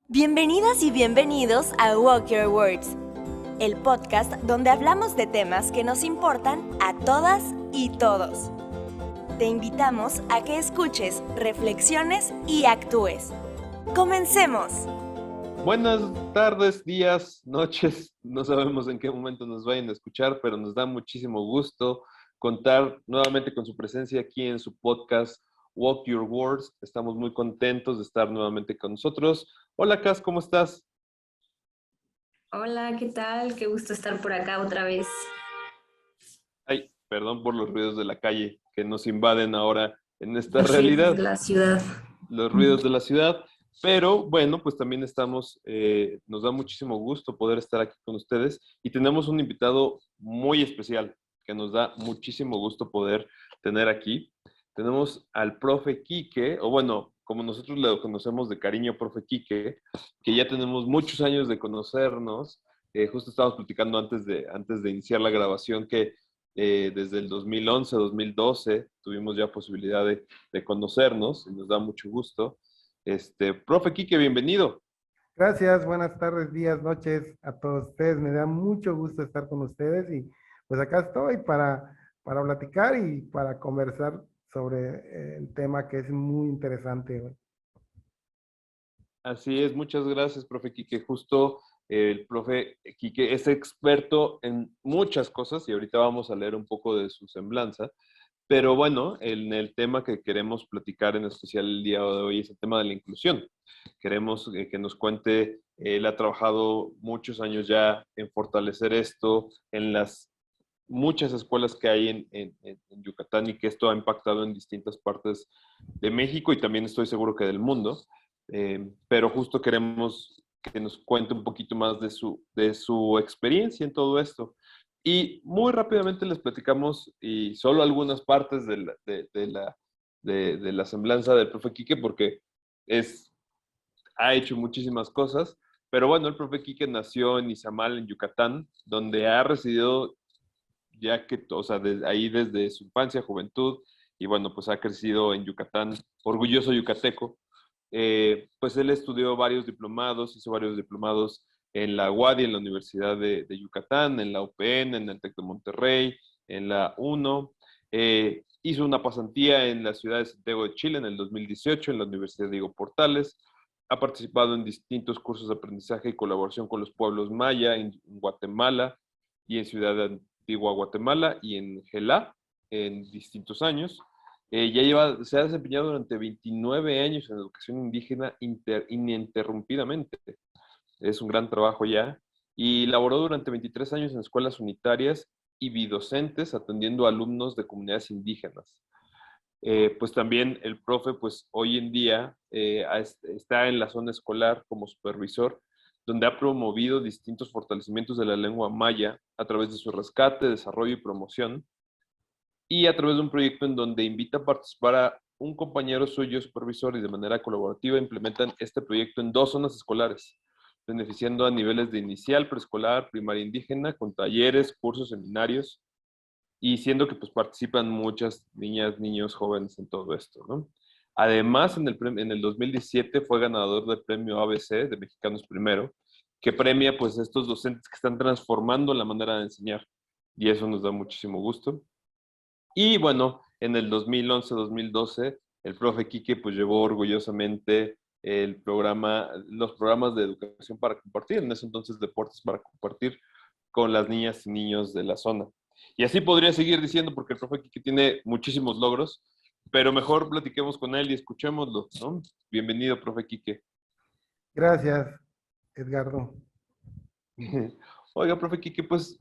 Bienvenidas y bienvenidos a Walk Your Words, el podcast donde hablamos de temas que nos importan a todas y todos. Te invitamos a que escuches, reflexiones y actúes. ¡Comencemos! Buenas tardes, días, noches. No sabemos en qué momento nos vayan a escuchar, pero nos da muchísimo gusto contar nuevamente con su presencia aquí en su podcast Walk Your Words. Estamos muy contentos de estar nuevamente con nosotros. Hola, Cas, ¿cómo estás? Hola, ¿qué tal? Qué gusto estar por acá otra vez. Ay, perdón por los ruidos de la calle que nos invaden ahora en esta Los ruidos realidad, de la ciudad. los ruidos de la ciudad. Pero bueno, pues también estamos, nos da muchísimo gusto poder estar aquí con ustedes y tenemos un invitado muy especial que nos da muchísimo gusto poder tener aquí. Tenemos al profe Quique, o bueno, como nosotros lo conocemos de cariño, profe Quique, que ya tenemos muchos años de conocernos. Justo estábamos platicando antes de iniciar la grabación que desde el 2011, 2012 tuvimos ya posibilidad de conocernos y nos da mucho gusto. Profe Quique, bienvenido. Gracias, buenas tardes, días, noches a todos ustedes. Me da mucho gusto estar con ustedes y pues acá estoy para platicar y para conversar sobre el tema que es muy interesante hoy. Así es, muchas gracias, profe Quique. Justo el profe Quique es experto en muchas cosas y ahorita vamos a leer un poco de su semblanza. Pero bueno, en el tema que queremos platicar en especial el día de hoy es el tema de la inclusión. Queremos que nos cuente, él ha trabajado muchos años ya en fortalecer esto, en las muchas escuelas que hay en Yucatán y que esto ha impactado en distintas partes de México y también estoy seguro que del mundo. Pero justo queremos que nos cuente un poquito más de su experiencia en todo esto. Y muy rápidamente les platicamos y solo algunas partes de la semblanza del profe Quique porque ha hecho muchísimas cosas. Pero bueno, el profe Quique nació en Izamal, en Yucatán, donde ha residido ya que, o sea, ahí desde su infancia, juventud, y bueno, pues ha crecido en Yucatán, orgulloso yucateco. Pues él estudió varios diplomados, hizo varios diplomados en la UADY, en la Universidad de Yucatán, en la UPN, en el TEC de Monterrey, en la UNO. Hizo una pasantía en la ciudad de Santiago de Chile en el 2018, en la Universidad Diego Portales. Ha participado en distintos cursos de aprendizaje y colaboración con los pueblos maya en Guatemala y en Ciudad Antigua, Guatemala y en Gelá en distintos años. Se ha desempeñado durante 29 años en educación indígena ininterrumpidamente. Es un gran trabajo ya. Y laboró durante 23 años en escuelas unitarias y bidocentes atendiendo a alumnos de comunidades indígenas. Pues también el profe, pues hoy en día está en la zona escolar como supervisor, donde ha promovido distintos fortalecimientos de la lengua maya a través de su rescate, desarrollo y promoción, y a través de un proyecto en donde invita a participar a un compañero suyo supervisor y de manera colaborativa implementan este proyecto en 2 zonas escolares, beneficiando a niveles de inicial, preescolar, primaria indígena, con talleres, cursos, seminarios, y siendo que pues participan muchas niñas, niños, jóvenes en todo esto, ¿no? Además, en el 2017 fue ganador del premio ABC de Mexicanos Primero, que premia pues estos docentes que están transformando la manera de enseñar, y eso nos da muchísimo gusto. Y bueno, en el 2011-2012, el profe Quique pues llevó orgullosamente los programas de educación para compartir, en ese entonces deportes para compartir con las niñas y niños de la zona. Y así podría seguir diciendo porque el profe Quique tiene muchísimos logros, pero mejor platiquemos con él y escuchémoslo, ¿no? Bienvenido, profe Quique. Gracias, Edgardo. Oiga, profe Quique, pues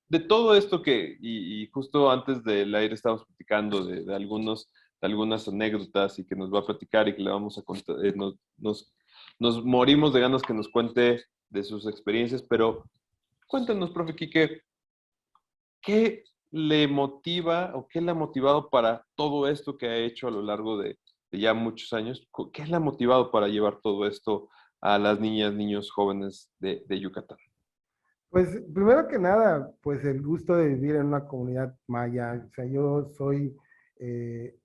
de todo esto y justo antes del aire estábamos platicando de algunas anécdotas y que nos va a platicar y que le vamos a contar, nos morimos de ganas que nos cuente de sus experiencias, pero cuéntanos, profe Quique, ¿qué le motiva o qué le ha motivado para todo esto que ha hecho a lo largo de ya muchos años? ¿Qué le ha motivado para llevar todo esto a las niñas, niños, jóvenes de Yucatán? Pues primero que nada, pues el gusto de vivir en una comunidad maya. O sea, yo soy eh,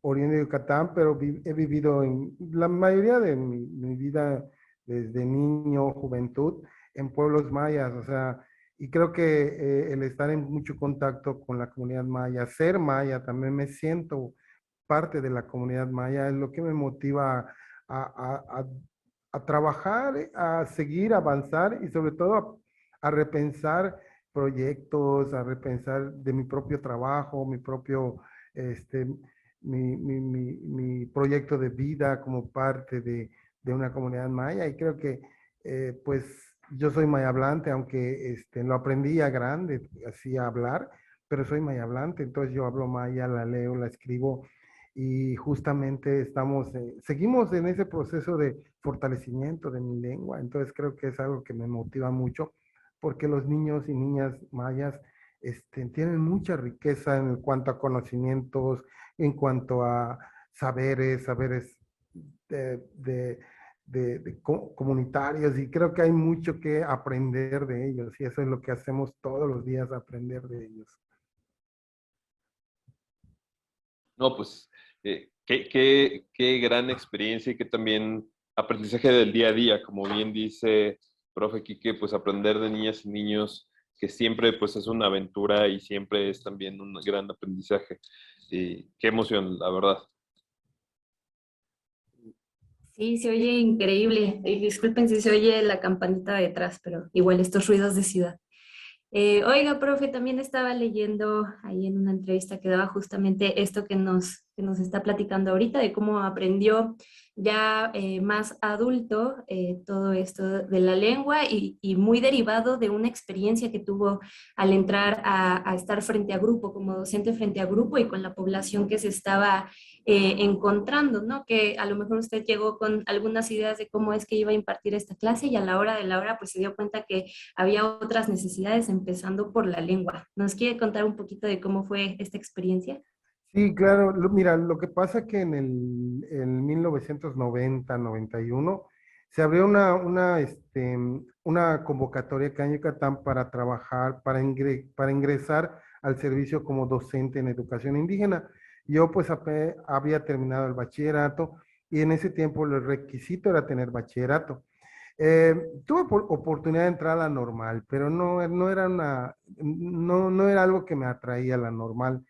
oriundo de Yucatán, pero he vivido en la mayoría de mi vida desde niño, juventud, en pueblos mayas, o sea, y creo que el estar en mucho contacto con la comunidad maya, ser maya, también me siento parte de la comunidad maya, es lo que me motiva a trabajar, a seguir, a avanzar y sobre todo a repensar proyectos, a repensar de mi propio trabajo, mi propio, este, mi proyecto de vida como parte de una comunidad maya. Y creo que, pues, yo soy maya hablante, aunque lo aprendí ya grande, así a hablar, pero soy maya hablante, entonces yo hablo maya, la leo, la escribo y justamente seguimos en ese proceso de fortalecimiento de mi lengua, entonces creo que es algo que me motiva mucho porque los niños y niñas mayas tienen mucha riqueza en cuanto a conocimientos, en cuanto a saberes de, comunitarios y creo que hay mucho que aprender de ellos y eso es lo que hacemos todos los días, aprender de ellos. No, pues qué gran experiencia y que también aprendizaje del día a día, como bien dice profe Quique, pues aprender de niñas y niños que siempre pues es una aventura y siempre es también un gran aprendizaje. Y qué emoción, la verdad. Sí, se oye increíble. Disculpen si se oye la campanita detrás, pero igual estos ruidos de ciudad. Oiga, profe, también estaba leyendo ahí en una entrevista que daba justamente esto que nos está platicando ahorita, de cómo aprendió ya más adulto todo esto de la lengua y muy derivado de una experiencia que tuvo al entrar a estar frente a grupo, como docente frente a grupo y con la población que se estaba encontrando, ¿no? Que a lo mejor usted llegó con algunas ideas de cómo es que iba a impartir esta clase y a la hora de la hora pues se dio cuenta que había otras necesidades, empezando por la lengua. ¿Nos quiere contar un poquito de cómo fue esta experiencia? Sí, claro. Mira, lo que pasa que en 1990-91 se abrió una convocatoria acá en Yucatán para trabajar, para ingresar al servicio como docente en educación indígena. Yo pues había terminado el bachillerato y en ese tiempo el requisito era tener bachillerato. Tuve oportunidad de entrar a la normal, pero no era algo que me atraía a la normal.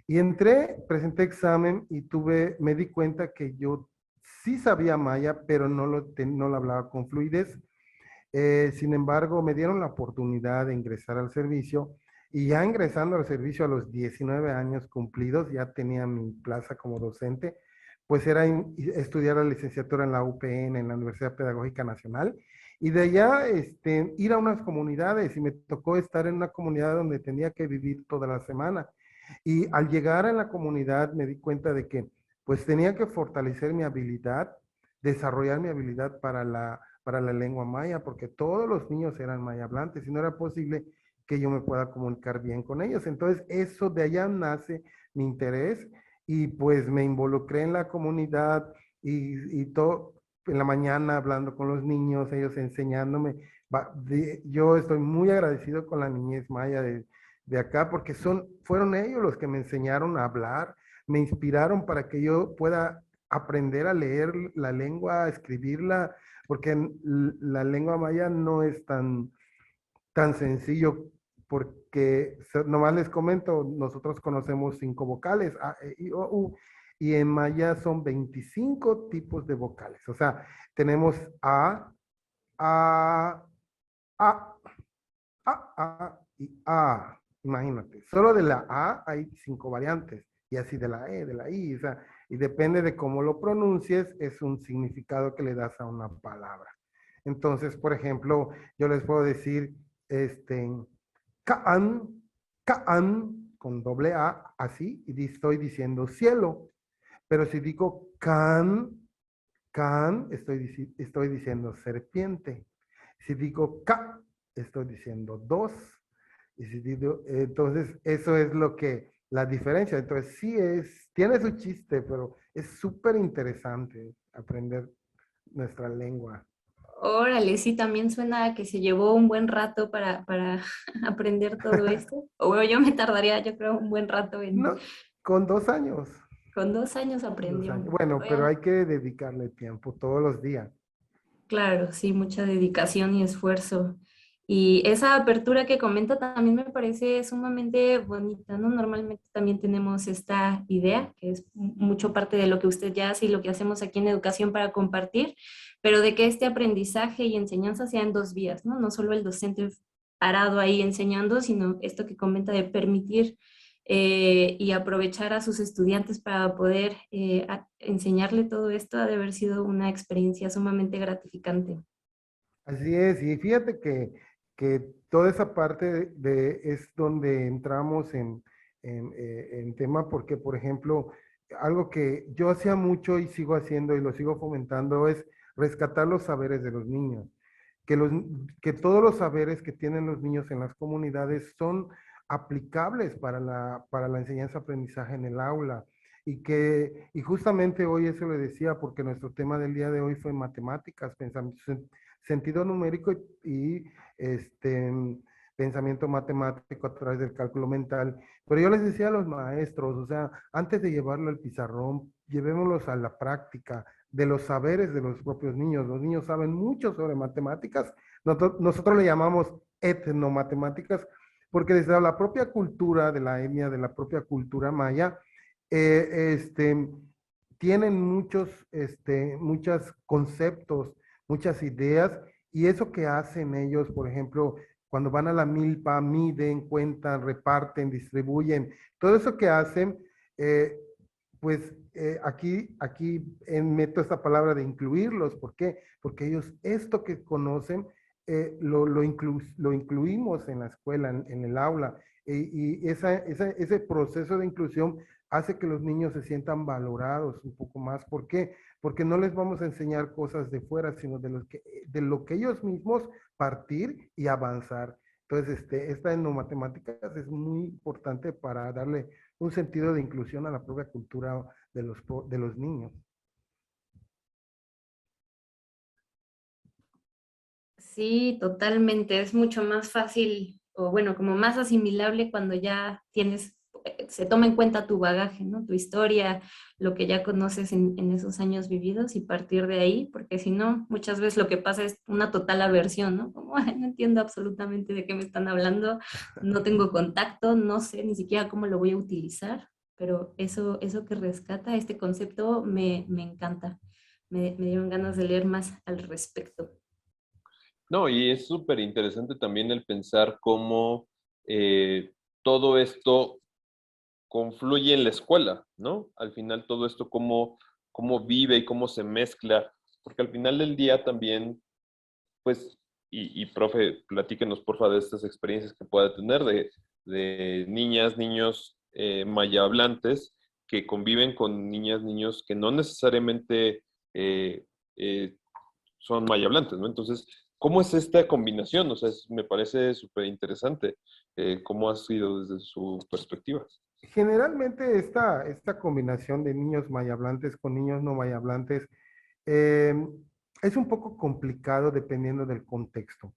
Y entré, presenté examen y me di cuenta que yo sí sabía maya, pero no lo hablaba con fluidez. Sin embargo, me dieron la oportunidad de ingresar al servicio y ya ingresando al servicio a los 19 años cumplidos, ya tenía mi plaza como docente, pues era estudiar la licenciatura en la UPN, en la Universidad Pedagógica Nacional, y de allá ir a unas comunidades y me tocó estar en una comunidad donde tenía que vivir toda la semana. Y al llegar a la comunidad me di cuenta de que pues tenía que fortalecer mi habilidad, desarrollar mi habilidad para la lengua maya, porque todos los niños eran maya hablantes y no era posible que yo me pueda comunicar bien con ellos. Entonces, eso de allá nace mi interés y pues me involucré en la comunidad y todo en la mañana hablando con los niños, ellos enseñándome. Yo estoy muy agradecido con la niñez maya de acá porque fueron ellos los que me enseñaron a hablar, me inspiraron para que yo pueda aprender a leer la lengua, a escribirla, porque la lengua maya no es tan sencillo, porque nomás les comento, nosotros conocemos 5 vocales, A, E, I, O, U, y en maya son 25 tipos de vocales. O sea, tenemos A, A, y A. Imagínate, solo de la A hay 5 variantes, y así de la E, de la I, o sea, y depende de cómo lo pronuncies, es un significado que le das a una palabra. Entonces, por ejemplo, yo les puedo decir, Kaan, Kaan, con doble A, así, y estoy diciendo cielo. Pero si digo Can, estoy diciendo serpiente. Si digo Ka, estoy diciendo dos. Y si digo, entonces, eso es la diferencia. Entonces, sí tiene su chiste, pero es súper interesante aprender nuestra lengua. Órale, sí, también suena a que se llevó un buen rato para aprender todo esto. O bueno, yo me tardaría, yo creo, un buen rato No, con 2 años. Con 2 años Con 2 aprendió. años. Bueno, pero Oigan, hay que dedicarle tiempo todos los días. Claro, sí, mucha dedicación y esfuerzo. Y esa apertura que comenta también me parece sumamente bonita, ¿no? Normalmente también tenemos esta idea, que es mucho parte de lo que usted ya hace y lo que hacemos aquí en Educación para Compartir, pero de que este aprendizaje y enseñanza sea en dos vías, ¿no? No solo el docente parado ahí enseñando, sino esto que comenta de permitir y aprovechar a sus estudiantes para poder enseñarle todo esto ha de haber sido una experiencia sumamente gratificante. Así es, y fíjate que toda esa parte es donde entramos en tema, porque, por ejemplo, algo que yo hacía mucho y sigo haciendo y lo sigo fomentando es rescatar los saberes de los niños, que, los, que todos los saberes que tienen los niños en las comunidades son aplicables para la enseñanza-aprendizaje en el aula. Y justamente hoy eso le decía, porque nuestro tema del día de hoy fue matemáticas, pensamiento, sentido numérico este, pensamiento matemático a través del cálculo mental. Pero yo les decía a los maestros, o sea, antes de llevarlo al pizarrón, llevémoslos a la práctica de los saberes de los propios niños. Los niños saben mucho sobre matemáticas. Nosotros le llamamos etnomatemáticas, porque desde la propia cultura de la etnia, de la propia cultura maya, tienen muchos conceptos, muchas ideas, y eso que hacen ellos, por ejemplo, cuando van a la milpa, miden, cuentan, reparten, distribuyen, todo eso que hacen, eh, pues meto esta palabra de incluirlos. ¿Por qué? Porque ellos esto que conocen lo incluimos en la escuela, en el aula, y ese proceso de inclusión hace que los niños se sientan valorados un poco más. ¿Por qué? Porque no les vamos a enseñar cosas de fuera, sino de lo que ellos mismos partir y avanzar. Entonces, esta en matemáticas es muy importante para darle un sentido de inclusión a la propia cultura de los niños. Sí, totalmente. Es mucho más fácil, o bueno, como más asimilable cuando ya tienes, se toma en cuenta tu bagaje, ¿no? Tu historia, lo que ya conoces en esos años vividos y partir de ahí, porque si no, muchas veces lo que pasa es una total aversión, ¿no? Como, "Ay, no entiendo absolutamente de qué me están hablando, no tengo contacto, no sé ni siquiera cómo lo voy a utilizar", pero eso que rescata este concepto me encanta. Me dieron ganas de leer más al respecto. No, y es súper interesante también el pensar cómo todo esto confluye en la escuela, ¿no? Al final todo esto cómo vive y cómo se mezcla, porque al final del día también, pues, profe, platíquenos porfa de estas experiencias que pueda tener de niñas, niños maya hablantes que conviven con niñas, niños que no necesariamente eh, eh, son maya hablantes, ¿no? Entonces, ¿cómo es esta combinación? O sea, me parece súper interesante cómo ha sido desde su perspectiva. Generalmente esta combinación de niños mayablantes con niños no mayablantes eh, es un poco complicado dependiendo del contexto.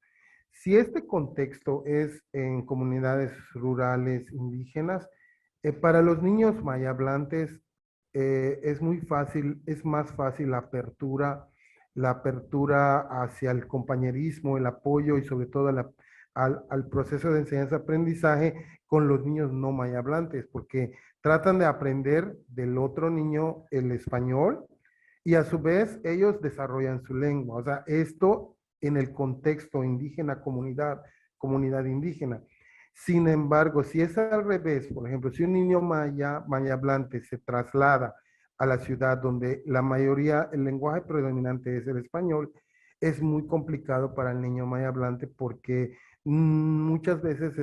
Si este contexto es en comunidades rurales indígenas, para los niños mayablantes es muy fácil, es más fácil la apertura hacia el compañerismo, el apoyo y sobre todo al proceso de enseñanza-aprendizaje con los niños no mayablantes, porque tratan de aprender del otro niño el español y a su vez ellos desarrollan su lengua. O sea, esto en el contexto indígena, comunidad indígena. Sin embargo, si es al revés, por ejemplo, si un niño maya hablante se traslada a la ciudad donde la mayoría, el lenguaje predominante es el español, es muy complicado para el niño maya hablante porque muchas veces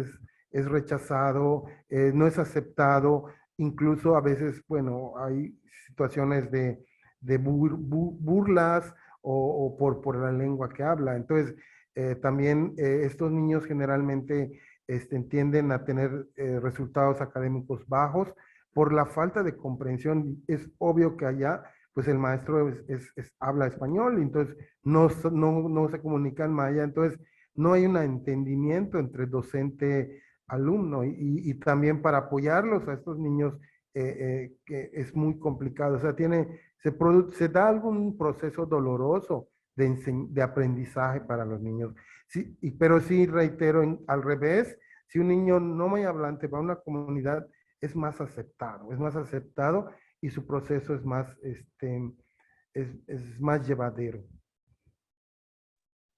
es rechazado, no es aceptado, incluso a veces, bueno, hay situaciones de burlas por la lengua que habla. Entonces, también estos niños generalmente tienden a tener resultados académicos bajos por la falta de comprensión. Es obvio que allá, pues el maestro habla español, y entonces no se comunica en maya, entonces no hay un entendimiento entre docente alumno y también para apoyarlos a estos niños que es muy complicado. O sea, se da algún proceso doloroso de aprendizaje para los niños. Sí, pero sí reitero, al revés, si un niño no maya hablante va a una comunidad, es más aceptado y su proceso es más, es más llevadero.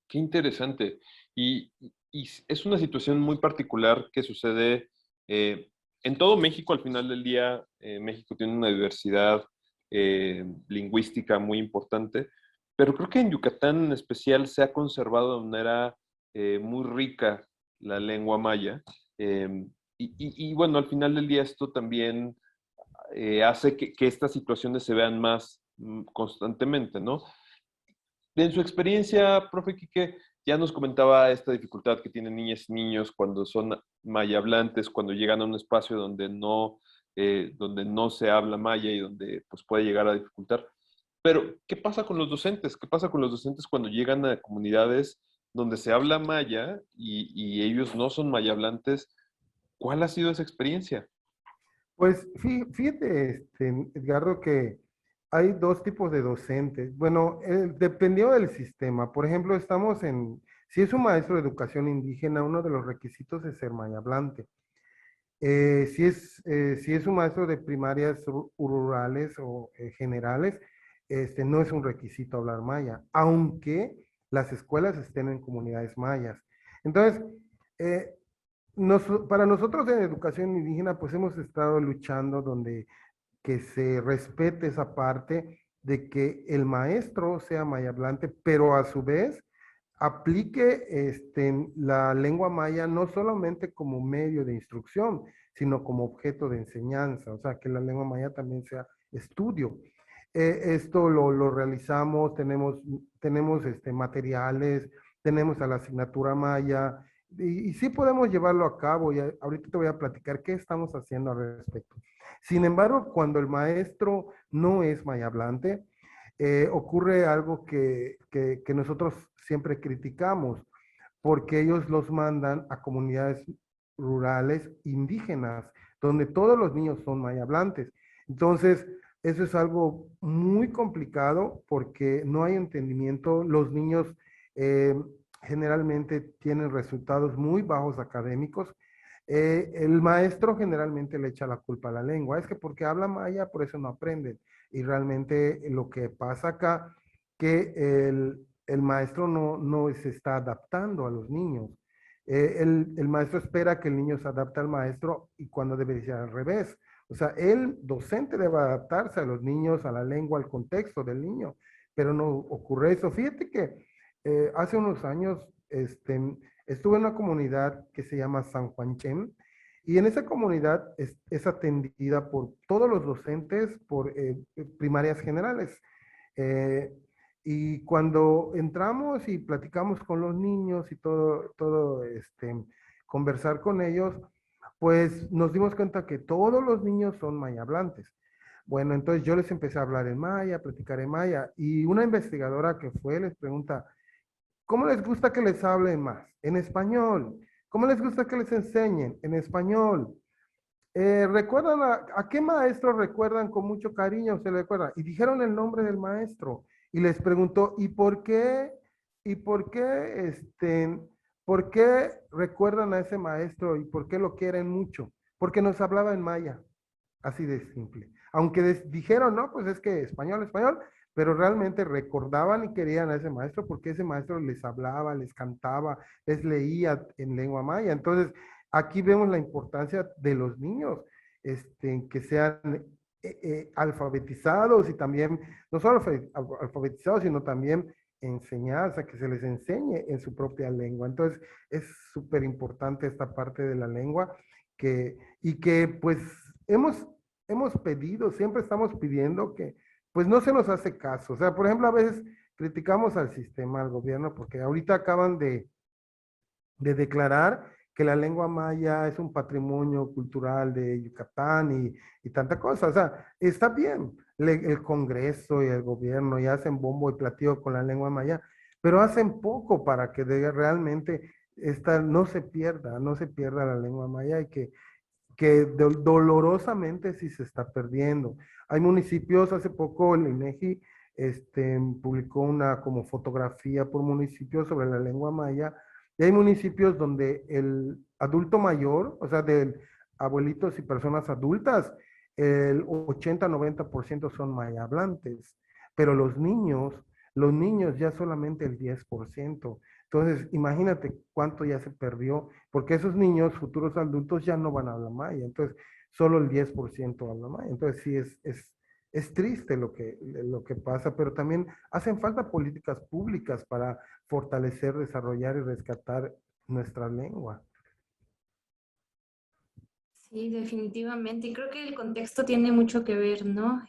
Qué interesante. Y es una situación muy particular que sucede en todo México. Al final del día, México tiene una diversidad lingüística muy importante, pero creo que en Yucatán en especial se ha conservado de manera muy rica la lengua maya. Y bueno, al final del día esto también hace que estas situaciones se vean más constantemente, ¿no? En su experiencia, profe Quique, ya nos comentaba esta dificultad que tienen niñas y niños cuando son maya hablantes, cuando llegan a un espacio donde no se habla maya y donde pues, puede llegar a dificultar. Pero, ¿qué pasa con los docentes? ¿Qué pasa con los docentes cuando llegan a comunidades donde se habla maya y ellos no son maya hablantes? ¿Cuál ha sido esa experiencia? Pues fíjate, Edgardo, que hay dos tipos de docentes. Bueno, dependiendo del sistema. Por ejemplo, si es un maestro de educación indígena, uno de los requisitos es ser maya hablante. Si es un maestro de primarias rurales o generales, no es un requisito hablar maya, aunque las escuelas estén en comunidades mayas. Entonces, eh, para nosotros en educación indígena, pues hemos estado luchando donde que se respete esa parte de que el maestro sea maya hablante, pero a su vez aplique la lengua maya no solamente como medio de instrucción, sino como objeto de enseñanza, o sea, que la lengua maya también sea estudio. Esto lo realizamos, tenemos materiales, tenemos a la asignatura maya, y sí podemos llevarlo a cabo, y ahorita te voy a platicar qué estamos haciendo al respecto. Sin embargo, cuando el maestro no es maya hablante, ocurre algo que nosotros siempre criticamos, porque ellos los mandan a comunidades rurales indígenas, donde todos los niños son maya hablantes. Entonces, eso es algo muy complicado porque no hay entendimiento. Los niños eh, generalmente tienen resultados muy bajos académicos. El maestro generalmente le echa la culpa a la lengua. Es que porque habla maya, por eso no aprenden. Y realmente lo que pasa acá, que el maestro no se está adaptando a los niños. El maestro espera que el niño se adapte al maestro y cuando debería ser al revés. O sea, el docente debe adaptarse a los niños, a la lengua, al contexto del niño, pero no ocurre eso. Fíjate que hace unos años estuve en una comunidad que se llama San Juan Chem, y en esa comunidad es atendida por todos los docentes, por primarias generales. Eh, y cuando entramos y platicamos con los niños y conversar con ellos, pues nos dimos cuenta que todos los niños son maya hablantes. Bueno, entonces yo les empecé a hablar en maya, a platicar en maya, y una investigadora que fue les pregunta, ¿cómo les gusta que les hablen más? En español. ¿Cómo les gusta que les enseñen? En español. ¿Recuerdan a qué maestro recuerdan con mucho cariño? Se le recuerda. Y dijeron el nombre del maestro. Y les preguntó, ¿y por qué? ¿Y por qué recuerdan a ese maestro? ¿Y por qué lo quieren mucho? Porque nos hablaba en maya. Así de simple. Aunque dijeron, no, pues es que español, español, pero realmente recordaban y querían a ese maestro porque ese maestro les hablaba, les cantaba, les leía en lengua maya. Entonces, aquí vemos la importancia de los niños, que sean alfabetizados y también, no solo alfabetizados, sino también enseñanza, que se les enseñe en su propia lengua. Entonces, es súper importante esta parte de la lengua y que pues hemos pedido, siempre estamos pidiendo que pues no se nos hace caso. O sea, por ejemplo, a veces criticamos al sistema, al gobierno, porque ahorita acaban de declarar que la lengua maya es un patrimonio cultural de Yucatán y tanta cosa. O sea, está bien, el Congreso y el gobierno ya hacen bombo y platillo con la lengua maya, pero hacen poco para que realmente no se pierda la lengua maya y que dolorosamente sí se está perdiendo. Hay municipios, hace poco el INEGI publicó una como fotografía por municipio sobre la lengua maya. Y hay municipios donde el adulto mayor, o sea, de abuelitos y personas adultas, el 80-90% son maya hablantes, pero los niños ya solamente el 10%. Entonces, imagínate cuánto ya se perdió, porque esos niños, futuros adultos, ya no van a hablar maya. Entonces, solo el 10% habla maya. Entonces, sí, es triste lo que pasa, pero también hacen falta políticas públicas para fortalecer, desarrollar y rescatar nuestra lengua. Sí, definitivamente. Y creo que el contexto tiene mucho que ver, ¿no?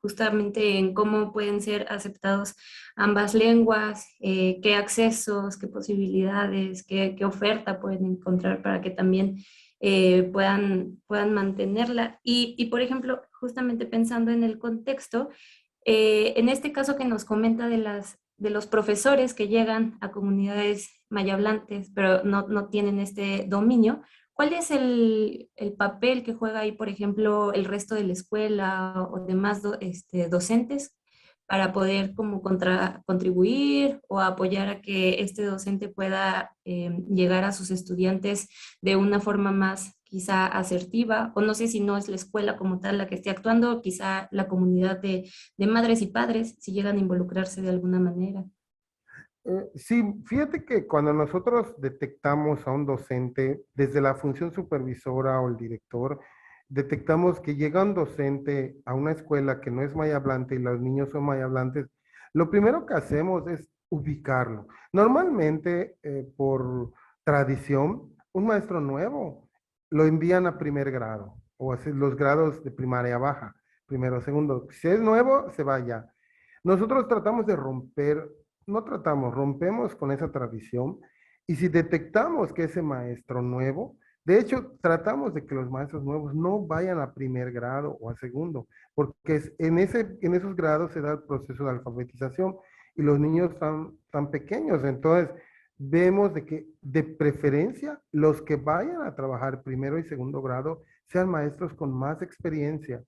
Justamente en cómo pueden ser aceptados ambas lenguas, qué accesos, qué posibilidades, qué oferta pueden encontrar para que también puedan mantenerla. Por ejemplo, justamente pensando en el contexto, en este caso que nos comenta de los profesores que llegan a comunidades mayablantes, pero no tienen este dominio. ¿Cuál es el papel que juega ahí, por ejemplo, el resto de la escuela o demás docentes para poder como contribuir o apoyar a que este docente pueda llegar a sus estudiantes de una forma más quizá asertiva? O no sé si no es la escuela como tal la que esté actuando, quizá la comunidad de madres y padres, si llegan a involucrarse de alguna manera. Sí, fíjate que cuando nosotros detectamos a un docente, desde la función supervisora o el director, detectamos que llega un docente a una escuela que no es mayablante y los niños son mayablantes, lo primero que hacemos es ubicarlo. Normalmente, por tradición, un maestro nuevo lo envían a primer grado, o así los grados de primaria baja, primero, segundo. Si es nuevo, se va ya. Nosotros tratamos de romper, no tratamos, rompemos con esa tradición, y si detectamos que ese maestro nuevo, de hecho, tratamos de que los maestros nuevos no vayan a primer grado o a segundo, porque en esos grados se da el proceso de alfabetización y los niños están tan pequeños. Entonces, vemos de que de preferencia los que vayan a trabajar primero y segundo grado sean maestros con más experiencia,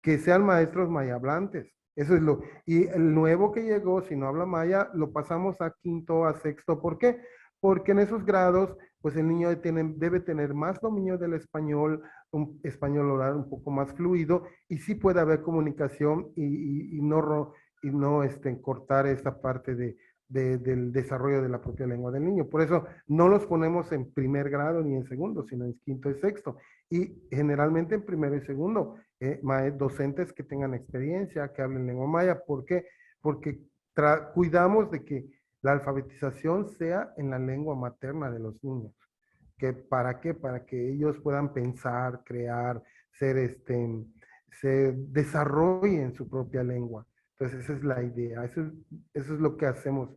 que sean maestros mayablantes. Eso es lo. Y el nuevo que llegó, si no habla maya, lo pasamos a quinto, a sexto. ¿Por qué? Porque en esos grados, pues el niño debe tener más dominio del español, un español oral un poco más fluido, y sí puede haber comunicación y no cortar esta parte del desarrollo de la propia lengua del niño. Por eso no los ponemos en primer grado ni en segundo, sino en quinto y sexto. Y generalmente en primero y segundo, docentes que tengan experiencia, que hablen lengua maya. ¿Por qué? Porque cuidamos de que la alfabetización sea en la lengua materna de los niños. ¿Para qué? Para que ellos puedan pensar, crear, se desarrollen su propia lengua. Entonces, esa es la idea. Eso es lo que hacemos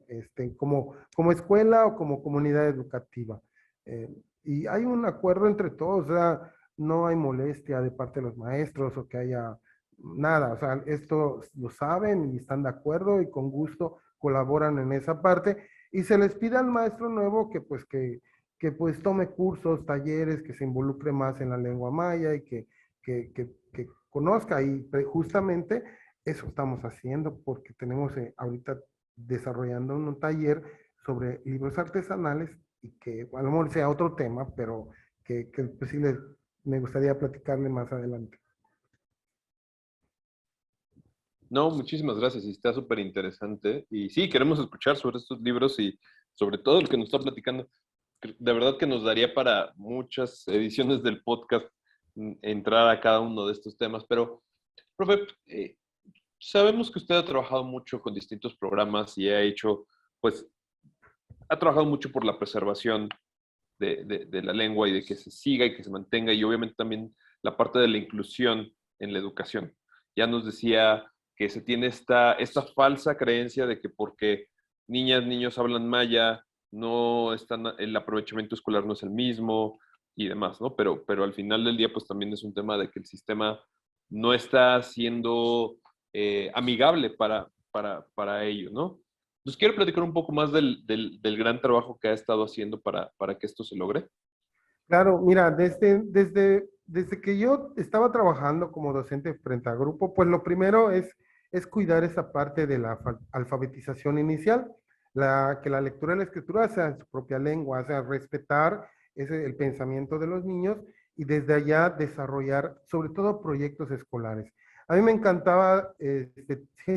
como escuela o como comunidad educativa. Y hay un acuerdo entre todos, o sea, no hay molestia de parte de los maestros o que haya nada. O sea, esto lo saben y están de acuerdo y con gusto colaboran en esa parte. Y se les pide al maestro nuevo que pues tome cursos, talleres, que se involucre más en la lengua maya y que conozca. Y justamente eso estamos haciendo porque tenemos ahorita desarrollando un taller sobre libros artesanales y que a lo mejor sea otro tema, pero que pues sí me gustaría platicarle más adelante. No, muchísimas gracias, y está súper interesante. Y sí, queremos escuchar sobre estos libros y sobre todo el que nos está platicando. De verdad que nos daría para muchas ediciones del podcast entrar a cada uno de estos temas. Pero, profe, sabemos que usted ha trabajado mucho con distintos programas y pues, ha trabajado mucho por la preservación de la lengua y de que se siga y que se mantenga, y obviamente también la parte de la inclusión en la educación. Ya nos decía que se tiene esta falsa creencia de que porque niñas, niños hablan maya, no están, el aprovechamiento escolar no es el mismo y demás, ¿no? Pero al final del día, pues también es un tema de que el sistema no está siendo amigable para ello, ¿no? Entonces, quiero platicar un poco más del gran trabajo que ha estado haciendo para que esto se logre. Claro, mira, desde que yo estaba trabajando como docente frente a grupo, pues lo primero es es cuidar esa parte de la alfabetización inicial, que la lectura y la escritura sea en su propia lengua, o sea, respetar el pensamiento de los niños y desde allá desarrollar sobre todo proyectos escolares. A mí me encantaba,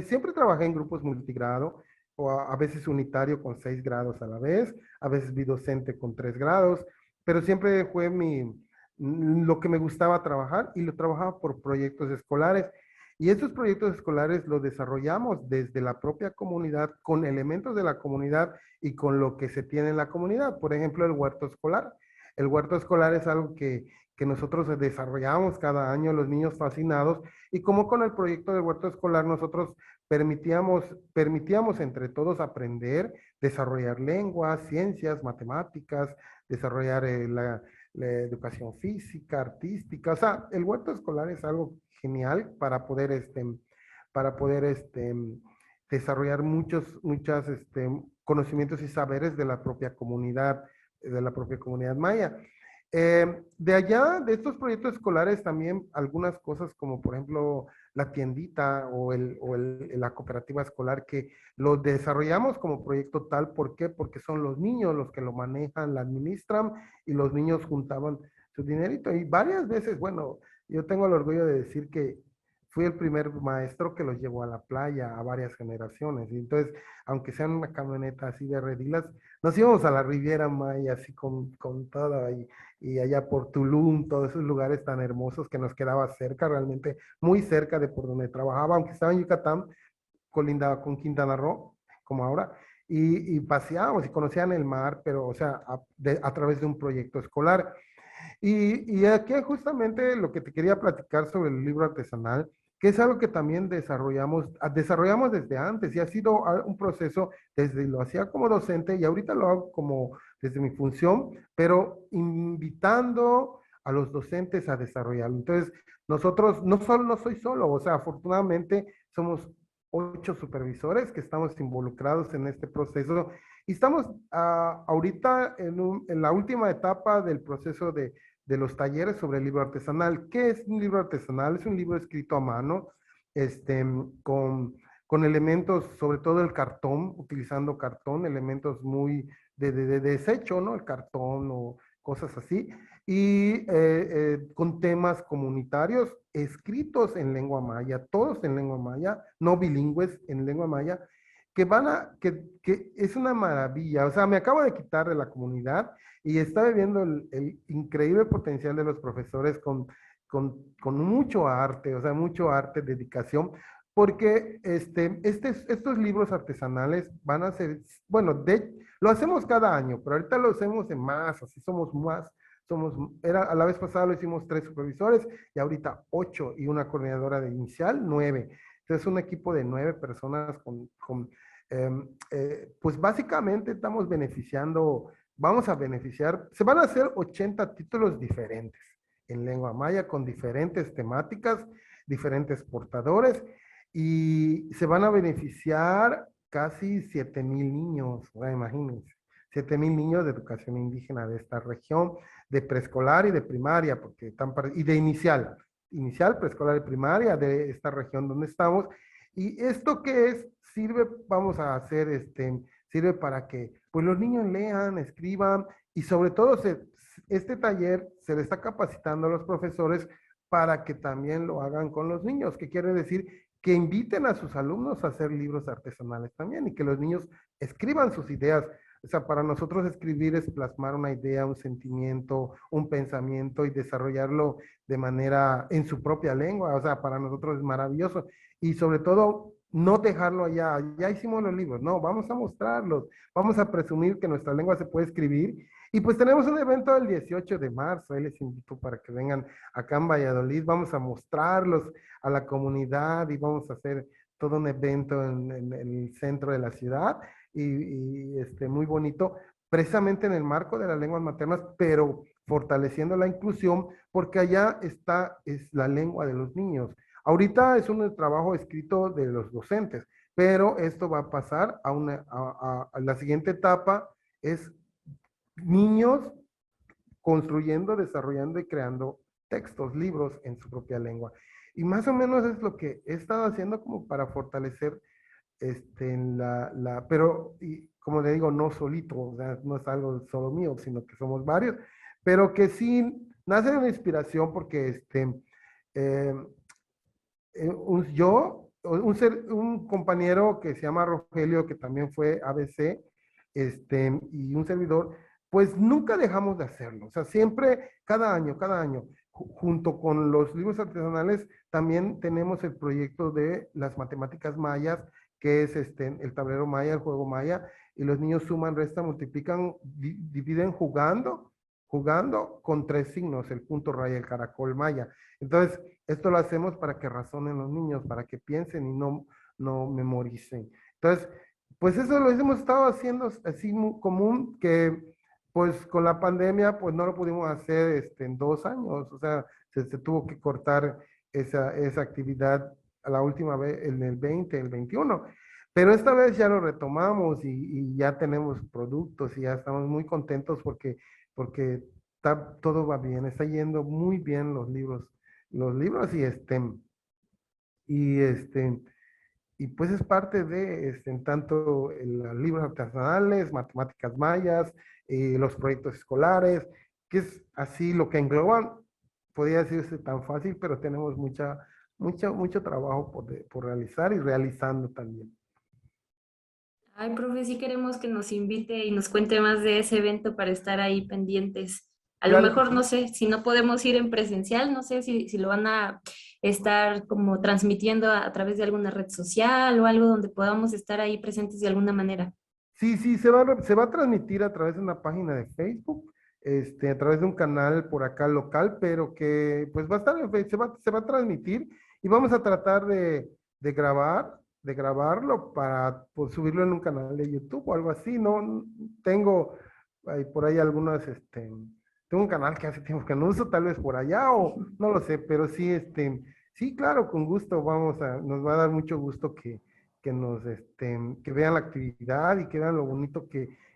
siempre trabajé en grupos multigrado, o a veces unitario con 6 grados a la vez, a veces bidocente con 3 grados, pero siempre fue lo que me gustaba trabajar y lo trabajaba por proyectos escolares. Y estos proyectos escolares los desarrollamos desde la propia comunidad, con elementos de la comunidad y con lo que se tiene en la comunidad. Por ejemplo, el huerto escolar. El huerto escolar es algo que nosotros desarrollamos cada año, los niños fascinados, y como con el proyecto del huerto escolar nosotros permitíamos entre todos aprender, desarrollar lenguas, ciencias, matemáticas, desarrollar la educación física, artística. O sea, el huerto escolar es algo genial para poder desarrollar muchos conocimientos y saberes de la propia comunidad maya. De allá, de estos proyectos escolares, también algunas cosas como, por ejemplo, la tiendita la cooperativa escolar, que lo desarrollamos como proyecto tal. ¿Por qué? Porque son los niños los que lo manejan, la administran, y los niños juntaban su dinerito. Y varias veces, bueno, yo tengo el orgullo de decir que fui el primer maestro que los llevó a la playa a varias generaciones. Y entonces, aunque sean una camioneta así de redilas, nos íbamos a la Riviera Maya así con todo, y allá por Tulum, todos esos lugares tan hermosos que nos quedaba cerca, realmente muy cerca de por donde trabajaba, aunque estaba en Yucatán, colindaba con Quintana Roo, como ahora, y paseábamos y conocían el mar, pero, o sea, a través de un proyecto escolar. Y aquí justamente lo que te quería platicar sobre el libro artesanal, que es algo que también desarrollamos desde antes, y ha sido un proceso desde lo hacía como docente y ahorita lo hago como desde mi función, pero invitando a los docentes a desarrollarlo. Entonces, nosotros no soy solo, o sea, afortunadamente somos 8 supervisores que estamos involucrados en este proceso, y estamos ahorita en la última etapa del proceso de los talleres sobre el libro artesanal. ¿Qué es un libro artesanal? Es un libro escrito a mano, este, con elementos, sobre todo el cartón, utilizando cartón, elementos muy de desecho, ¿no? El cartón o cosas así, y con temas comunitarios escritos en lengua maya, todos en lengua maya, no bilingües, en lengua maya, que es una maravilla. O sea, me acabo de quitar de la comunidad y estaba viendo el increíble potencial de los profesores con mucho arte, o sea, mucho arte, dedicación, porque estos libros artesanales van a ser, bueno, lo hacemos cada año, pero ahorita lo hacemos en más, así somos más. A la vez pasada lo hicimos 3 supervisores y ahorita 8 y una coordinadora de inicial, 9. Entonces, un equipo de 9 personas pues básicamente vamos a beneficiar, se van a hacer 80 títulos diferentes en lengua maya con diferentes temáticas, diferentes portadores, y se van a beneficiar casi 7,000 niños, imagínense, 7,000 niños de educación indígena de esta región, de preescolar y de primaria, y de inicial, preescolar y primaria de esta región donde estamos. Y esto vamos a hacer, sirve para que pues los niños lean, escriban, y sobre todo este taller se le está capacitando a los profesores para que también lo hagan con los niños, que quiere decir que inviten a sus alumnos a hacer libros artesanales también, y que los niños escriban sus ideas. O sea, para nosotros escribir es plasmar una idea, un sentimiento, un pensamiento y desarrollarlo de manera en su propia lengua. O sea, para nosotros es maravilloso. Y sobre todo, no dejarlo allá. Ya hicimos los libros. No, vamos a mostrarlos. Vamos a presumir que nuestra lengua se puede escribir. Y pues tenemos un evento el 18 de marzo. Ahí les invito para que vengan acá en Valladolid. Vamos a mostrarlos a la comunidad y vamos a hacer todo un evento en el centro de la ciudad. Muy bonito, precisamente en el marco de las lenguas maternas, pero fortaleciendo la inclusión, porque allá es la lengua de los niños. Ahorita es un trabajo escrito de los docentes, pero esto va a pasar a la siguiente etapa, es niños construyendo, desarrollando y creando textos, libros en su propia lengua. Y más o menos es lo que he estado haciendo como para fortalecer pero y como le digo, no solito, o sea, no es algo solo mío, sino que somos varios, pero que sí nace de una inspiración porque eh, un compañero que se llama Rogelio, que también fue ABC, y un servidor, pues nunca dejamos de hacerlo. O sea, siempre, cada año, junto con los libros artesanales, también tenemos el proyecto de las matemáticas mayas, que es el tablero maya, el juego maya, y los niños suman, restan, multiplican, dividen jugando con tres signos, el punto raya, el caracol maya. Entonces, esto lo hacemos para que razonen los niños, para que piensen y no memoricen. Entonces, pues eso lo hemos estado haciendo así muy común, que pues con la pandemia pues no lo pudimos hacer en 2 años, o sea, se tuvo que cortar esa actividad a la última vez en el 20, el 21. Pero esta vez ya lo retomamos y ya tenemos productos y ya estamos muy contentos porque todo va bien, está yendo muy bien los libros y este, y pues es parte de tanto los libros artesanales, matemáticas mayas, los proyectos escolares, que es así lo que engloban, podría decirse tan fácil, pero tenemos mucho trabajo por realizar y realizando también. Ay, profe, sí queremos que nos invite y nos cuente más de ese evento para estar ahí pendientes. A lo Claro que mejor, no sí. sé, si no podemos ir en presencial, no sé si lo van a estar como transmitiendo a través de alguna red social o algo donde podamos estar ahí presentes de alguna manera. Sí, sí, se va a transmitir a través de una página de Facebook, a través de un canal por acá local, pero que pues va a estar en Facebook, se va a transmitir y vamos a tratar de grabarlo para pues, subirlo en un canal de YouTube o algo así, ¿no? Tengo por ahí tengo un canal que hace tiempo que no uso, tal vez por allá o no lo sé, pero sí, sí, claro, con gusto nos va a dar mucho gusto que vean la actividad y que vean lo bonito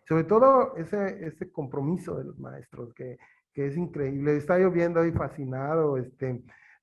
sobre todo ese compromiso de los maestros, que es increíble. Está yo viendo ahí fascinado,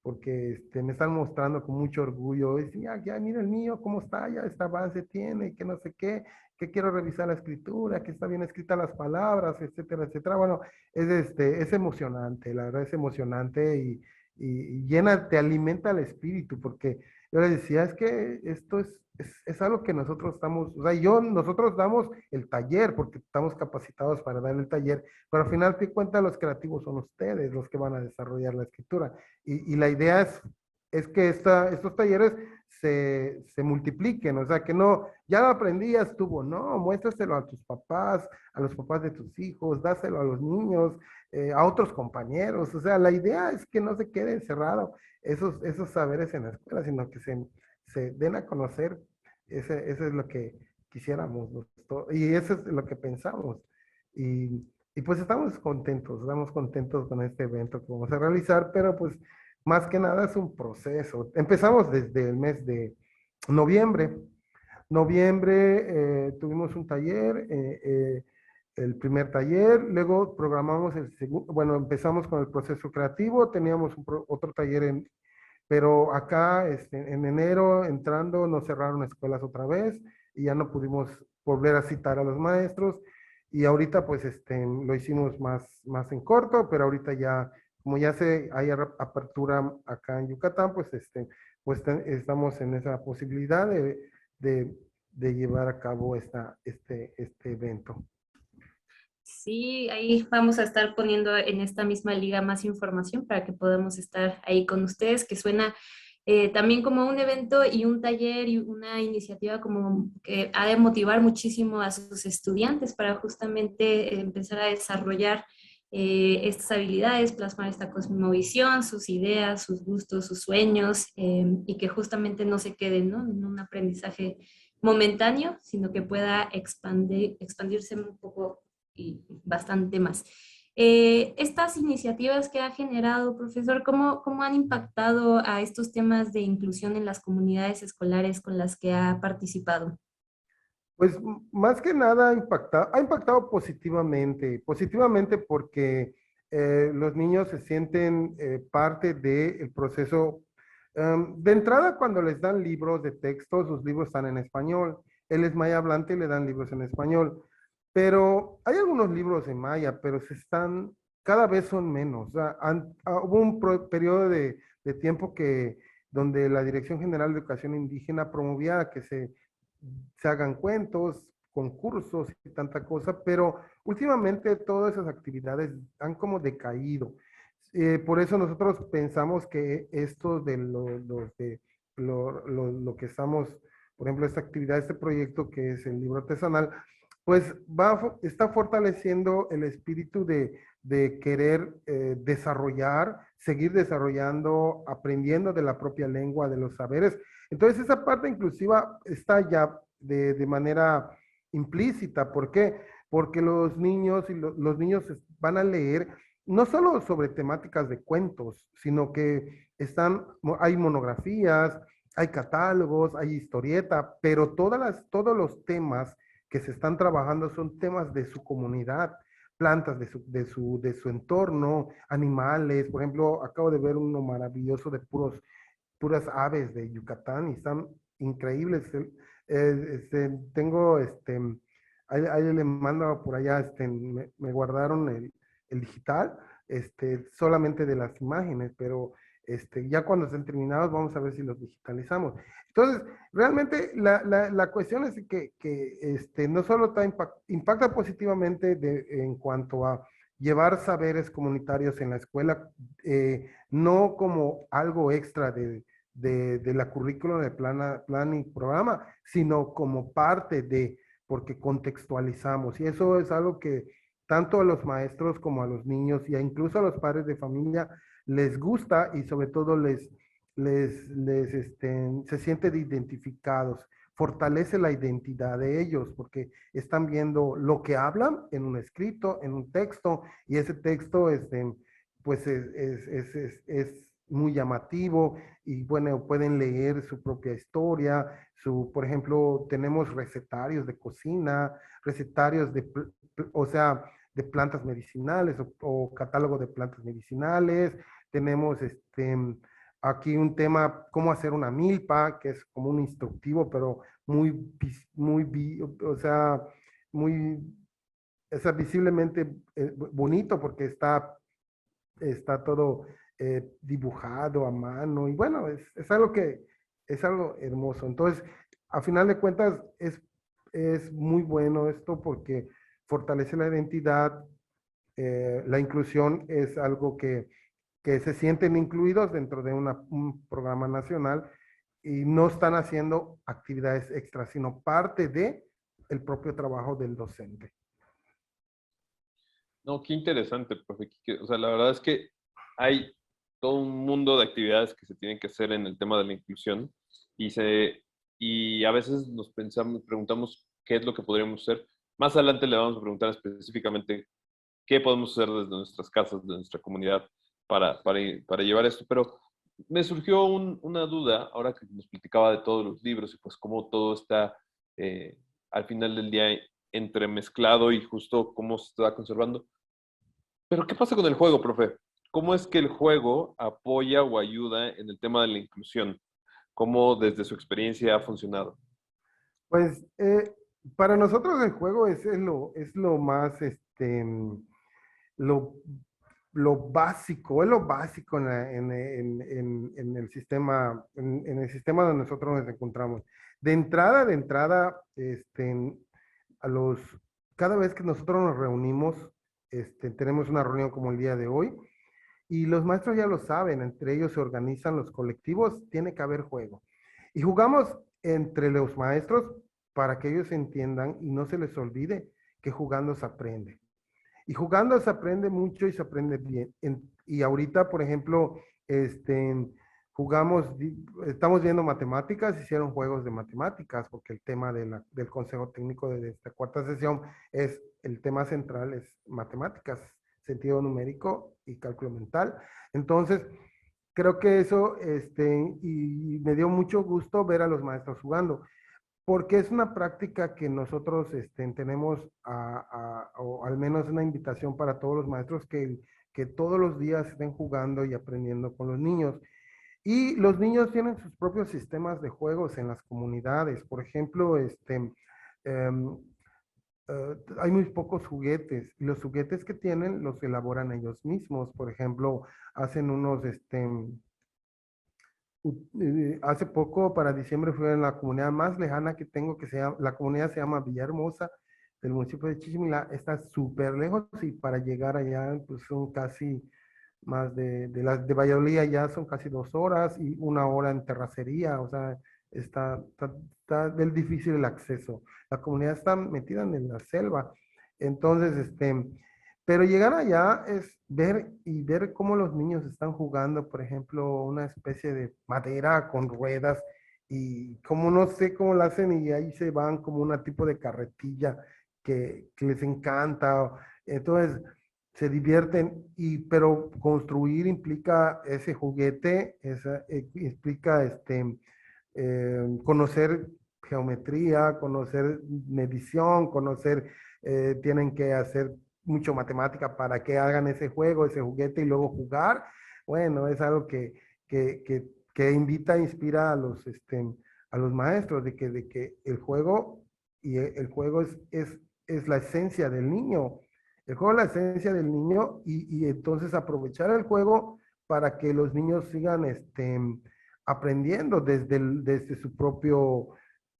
porque me están mostrando con mucho orgullo, ya, mira el mío, cómo está, ya este avance tiene, que no sé qué, que quiero revisar la escritura, que está bien escrita las palabras, etcétera, etcétera. Bueno, es emocionante, la verdad es emocionante y llena, te alimenta el espíritu, porque yo les decía, es que esto es algo que nosotros estamos, o sea, nosotros damos el taller porque estamos capacitados para dar el taller, pero al final te cuenta los creativos son ustedes los que van a desarrollar la escritura. Y la idea es que estos talleres se multipliquen, o sea, que no, ya lo aprendí, ya estuvo, no, muéstraselo a tus papás, a los papás de tus hijos, dáselo a los niños, a otros compañeros, o sea, la idea es que no se quede encerrado esos saberes en la escuela, sino que se den a conocer. Eso es lo que quisiéramos y eso es lo que pensamos. Y pues estamos contentos con este evento que vamos a realizar, pero pues más que nada es un proceso. Empezamos desde el mes de noviembre. Noviembre tuvimos un taller, el primer taller, luego programamos el segundo, bueno, empezamos con el proceso creativo, teníamos otro taller pero acá en enero entrando nos cerraron escuelas otra vez y ya no pudimos volver a citar a los maestros y ahorita pues lo hicimos más en corto, pero ahorita ya, como ya hay apertura acá en Yucatán, pues estamos en esa posibilidad de, de llevar a cabo este evento. Sí, ahí vamos a estar poniendo en esta misma liga más información para que podamos estar ahí con ustedes, que suena también como un evento y un taller y una iniciativa como que ha de motivar muchísimo a sus estudiantes para justamente empezar a desarrollar estas habilidades, plasmar esta cosmovisión, sus ideas, sus gustos, sus sueños, y que justamente no se queden, ¿no?, en un aprendizaje momentáneo, sino que pueda expandirse un poco y bastante más. Estas iniciativas que ha generado, profesor, ¿cómo han impactado a estos temas de inclusión en las comunidades escolares con las que ha participado? Pues más que nada ha impactado positivamente porque los niños se sienten parte del proceso De entrada, cuando les dan libros de texto, sus libros están en español. Él es maya hablante y le dan libros en español. Pero hay algunos libros en maya, pero cada vez son menos. O sea, hubo un periodo de tiempo donde la Dirección General de Educación Indígena promovía que se hagan cuentos, concursos y tanta cosa, pero últimamente todas esas actividades han como decaído. Por eso nosotros pensamos que esto de lo que estamos, por ejemplo, esta actividad, este proyecto que es el libro artesanal, pues está fortaleciendo el espíritu de querer desarrollar, seguir desarrollando, aprendiendo de la propia lengua, de los saberes. Entonces esa parte inclusiva está ya de manera implícita. ¿Por qué? Porque los niños los niños van a leer no solo sobre temáticas de cuentos, sino que hay monografías, hay catálogos, hay historieta, pero todos los temas que se están trabajando son temas de su comunidad, plantas de su entorno, animales. Por ejemplo, acabo de ver uno maravilloso de puras aves de Yucatán y están increíbles. Tengo, ahí le mando por allá, me guardaron el digital, solamente de las imágenes, pero ya cuando estén terminados vamos a ver si los digitalizamos. Entonces, realmente la cuestión es que no solo impacta positivamente en cuanto a llevar saberes comunitarios en la escuela, no como algo extra de la currícula de plan y programa, sino como parte porque contextualizamos. Y eso es algo que tanto a los maestros como a los niños y incluso a los padres de familia les gusta y sobre todo se sienten identificados. Fortalece la identidad de ellos porque están viendo lo que hablan en un escrito, en un texto, y ese texto pues es muy llamativo y bueno, pueden leer su propia historia. Por ejemplo, tenemos recetarios de cocina, recetarios o sea, de plantas medicinales o catálogo de plantas medicinales. Tenemos aquí un tema, cómo hacer una milpa, que es como un instructivo, pero o sea, muy, o sea, visiblemente bonito porque está todo dibujado a mano y bueno, es algo es algo hermoso. Entonces, a final de cuentas, es muy bueno esto porque fortalece la identidad. La inclusión es algo que se sienten incluidos dentro de un programa nacional y no están haciendo actividades extras, sino parte de el propio trabajo del docente. No, qué interesante, profe Quique. O sea, la verdad es que hay todo un mundo de actividades que se tienen que hacer en el tema de la inclusión y a veces preguntamos qué es lo que podríamos hacer. Más adelante le vamos a preguntar específicamente qué podemos hacer desde nuestras casas, de nuestra comunidad para llevar esto. Pero me surgió una duda ahora que nos platicaba de todos los libros y pues cómo todo está al final del día entremezclado y justo cómo se está conservando. Pero ¿qué pasa con el juego, profe? ¿Cómo es que el juego apoya o ayuda en el tema de la inclusión? ¿Cómo desde su experiencia ha funcionado? Pues para nosotros el juego es lo más, lo, es lo básico en el sistema, en el sistema donde nosotros nos encontramos. De entrada, a los, cada vez que nosotros nos reunimos, tenemos una reunión como el día de hoy, y los maestros ya lo saben, entre ellos se organizan los colectivos, tiene que haber juego. Y jugamos entre los maestros para que ellos entiendan y no se les olvide que jugando se aprende. Y jugando se aprende mucho y se aprende bien. Y ahorita, por ejemplo, jugamos, estamos viendo matemáticas, hicieron juegos de matemáticas, porque el tema del Consejo Técnico de esta cuarta sesión el tema central es matemáticas, sentido numérico y cálculo mental. Entonces, creo que eso, y me dio mucho gusto ver a los maestros jugando porque es una práctica que nosotros tenemos, o al menos una invitación para todos los maestros que todos los días estén jugando y aprendiendo con los niños. Y los niños tienen sus propios sistemas de juegos en las comunidades. Por ejemplo, em, hay muy pocos juguetes y los juguetes que tienen los elaboran ellos mismos. Por ejemplo, hacen unos, hace poco para diciembre fui en la comunidad más lejana que tengo, la comunidad se llama Villahermosa, del municipio de Chichimilá. Está súper lejos y para llegar allá pues son casi más de Valladolid ya son casi 2 horas y 1 hora en terracería, o sea, está del difícil el acceso. La comunidad está metida en la selva, entonces, pero llegar allá es ver cómo los niños están jugando, por ejemplo, una especie de madera con ruedas y como no sé cómo lo hacen y ahí se van como un tipo de carretilla que les encanta. Entonces, se divierten, pero construir implica ese juguete, implica conocer geometría, conocer medición, tienen que hacer mucho matemática para que hagan ese juego, ese juguete y luego jugar. Bueno, es algo que, que, que invita, inspira a los maestros de que el juego, y el juego es la esencia del niño. El juego es la esencia del niño y entonces aprovechar el juego para que los niños sigan aprendiendo desde su propio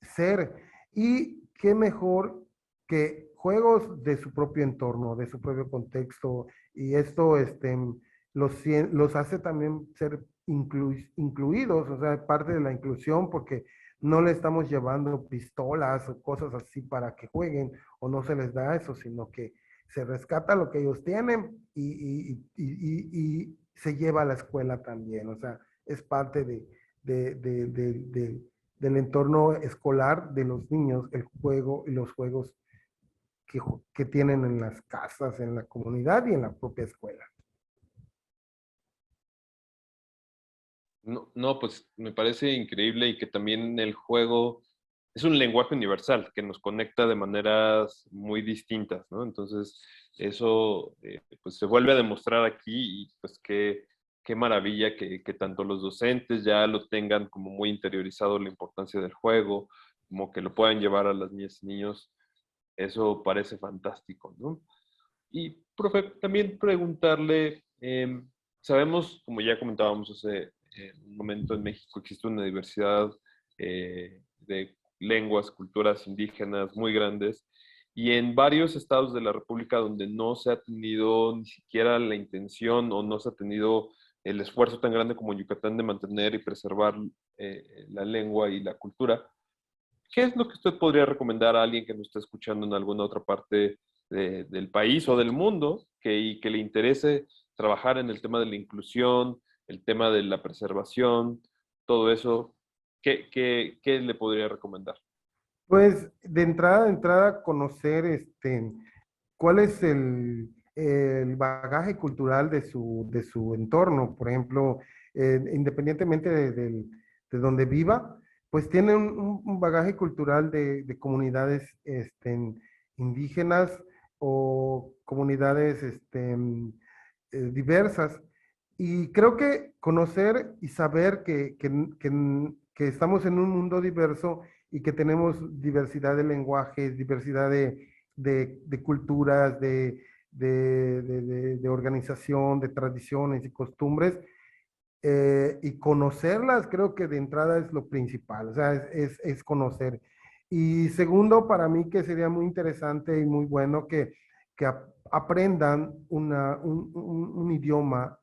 ser. Y qué mejor que juegos de su propio entorno, de su propio contexto. Y esto los hace también ser incluidos, o sea, parte de la inclusión, porque no le estamos llevando pistolas o cosas así para que jueguen, o no se les da eso, sino que se rescata lo que ellos tienen y se lleva a la escuela también, o sea, es parte del entorno escolar de los niños, el juego y los juegos que tienen en las casas, en la comunidad y en la propia escuela. No, no, pues me parece increíble y que también el juego es un lenguaje universal que nos conecta de maneras muy distintas, ¿no? Entonces, eso pues se vuelve a demostrar aquí y pues qué maravilla que tanto los docentes ya lo tengan como muy interiorizado la importancia del juego, como que lo puedan llevar a las niñas y niños. Eso parece fantástico, ¿no? Y, profe, también preguntarle, sabemos, como ya comentábamos hace un momento, en México existe una diversidad de lenguas, culturas indígenas muy grandes, y en varios estados de la República donde no se ha tenido ni siquiera la intención o no se ha tenido el esfuerzo tan grande como en Yucatán de mantener y preservar la lengua y la cultura. ¿Qué es lo que usted podría recomendar a alguien que nos esté escuchando en alguna otra parte del país o del mundo y que le interese trabajar en el tema de la inclusión, el tema de la preservación, todo eso? ¿Qué le podría recomendar? Pues de entrada, conocer cuál es el bagaje cultural de su entorno. Por ejemplo, independientemente de donde viva, pues tiene un bagaje cultural de comunidades indígenas o comunidades diversas. Y creo que conocer y saber que estamos en un mundo diverso y que tenemos diversidad de lenguajes, diversidad de culturas, de organización, de tradiciones y costumbres, y conocerlas creo que de entrada es lo principal, o sea, es conocer. Y segundo, para mí que sería muy interesante y muy bueno que aprendan un idioma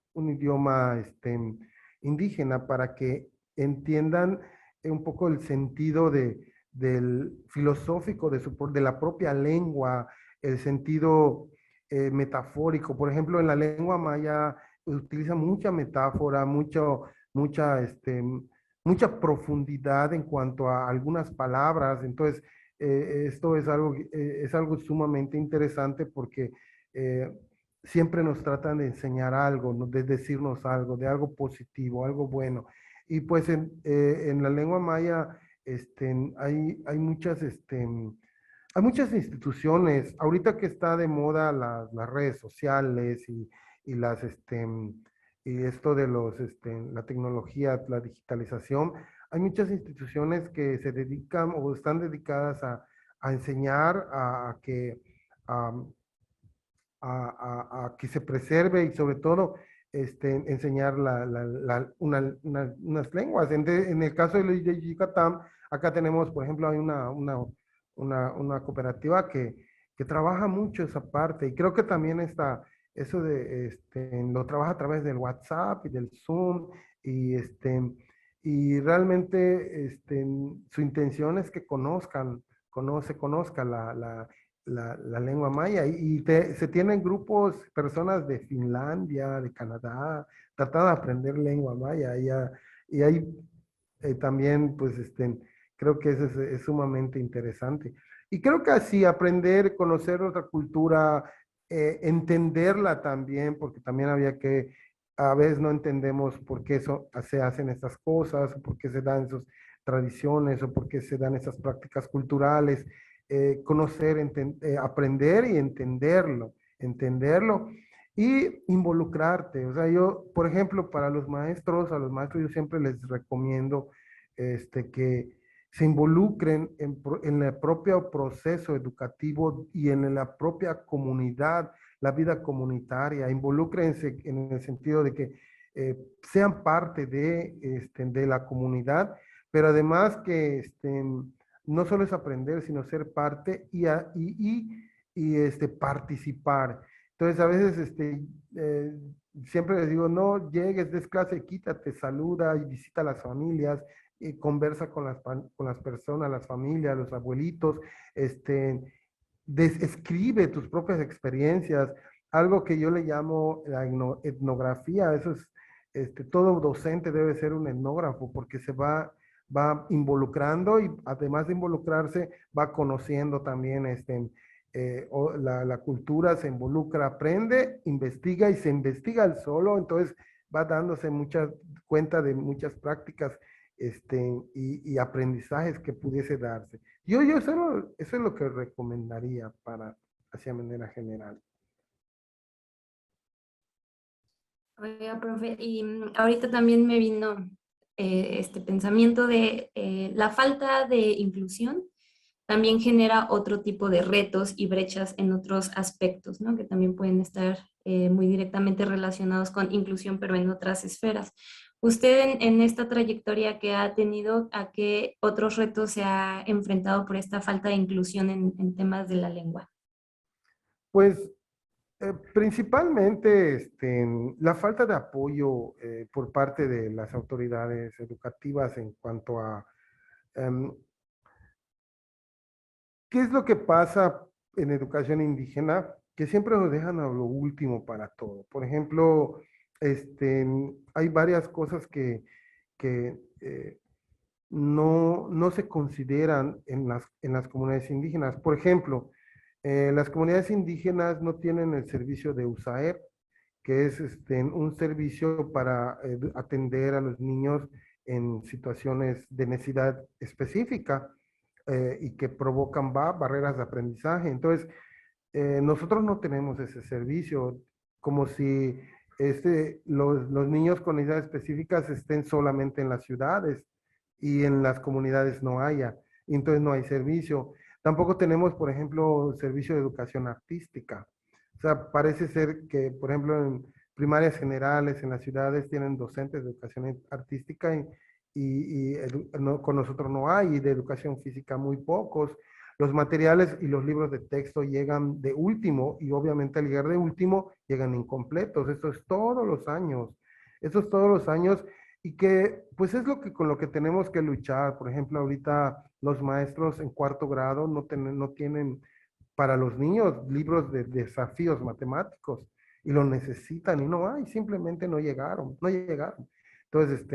indígena para que entiendan un poco el sentido del filosófico de la propia lengua, el sentido metafórico. Por ejemplo, en la lengua maya utiliza mucha metáfora, mucha, mucha profundidad en cuanto a algunas palabras. Entonces, esto es algo sumamente interesante porque eh, siempre nos tratan de enseñar algo, ¿no? De decirnos algo, de algo positivo, algo bueno. Y pues en la lengua maya hay muchas instituciones. Ahorita que está de moda las redes sociales y las, y esto de la tecnología, la digitalización, hay muchas instituciones que se dedican o están dedicadas a enseñar a, a que se preserve y sobre todo enseñar unas lenguas. En el caso de Yucatán, acá tenemos, por ejemplo, hay una cooperativa que trabaja mucho esa parte y creo que también está eso lo trabaja a través del WhatsApp y del Zoom y, y realmente su intención es que conozca la lengua maya se tienen grupos, personas de Finlandia, de Canadá, tratando de aprender lengua maya y hay también, pues, creo que eso es sumamente interesante. Y creo que así aprender, conocer otra cultura, entenderla también, porque también había que, a veces no entendemos por qué se hacen estas cosas, o por qué se dan esas tradiciones, o por qué se dan esas prácticas culturales, conocer, aprender y entenderlo y involucrarte. O sea, yo, por ejemplo, para los maestros, a los maestros yo siempre les recomiendo que se involucren en el propio proceso educativo y en la propia comunidad, la vida comunitaria, involúcrense en el sentido de que sean parte de la comunidad, pero además que no solo es aprender, sino ser parte y participar. Entonces, a veces eh, siempre les digo, no llegues, des clase, quítate, saluda y visita a las familias, conversa con las personas, las familias, los abuelitos, escribe tus propias experiencias, algo que yo le llamo la etnografía, eso es, todo docente debe ser un etnógrafo porque va involucrando y además de involucrarse, va conociendo también la cultura, se involucra, aprende, investiga y se investiga el solo, entonces va dándose cuenta de muchas prácticas y aprendizajes que pudiese darse. Yo eso es lo que recomendaría para, hacia manera general. Oiga, profe, y ahorita también me vino este pensamiento de la falta de inclusión también genera otro tipo de retos y brechas en otros aspectos, ¿no? Que también pueden estar muy directamente relacionados con inclusión, pero en otras esferas. Usted en esta trayectoria que ha tenido, ¿a qué otros retos se ha enfrentado por esta falta de inclusión en temas de la lengua? Pues principalmente la falta de apoyo por parte de las autoridades educativas en cuanto a em, qué es lo que pasa en educación indígena, que siempre nos dejan a lo último para todo. Por ejemplo, hay varias cosas que no se consideran en las comunidades indígenas. Por ejemplo, las comunidades indígenas no tienen el servicio de USAER, que es un servicio para atender a los niños en situaciones de necesidad específica y que provocan barreras de aprendizaje. Entonces, nosotros no tenemos ese servicio, como si los niños con necesidades específicas estén solamente en las ciudades y en las comunidades no haya. Entonces no hay servicio. Tampoco tenemos, por ejemplo, servicio de educación artística. O sea, parece ser que, por ejemplo, en primarias generales en las ciudades tienen docentes de educación artística con nosotros no hay, y de educación física muy pocos. Los materiales y los libros de texto llegan de último y obviamente al llegar de último llegan incompletos. Esto es todos los años. Eso es todos los años y que pues es con lo que tenemos que luchar. Por ejemplo, ahorita los maestros en cuarto grado no tienen para los niños libros de desafíos matemáticos y lo necesitan y no hay, simplemente no llegaron. Entonces,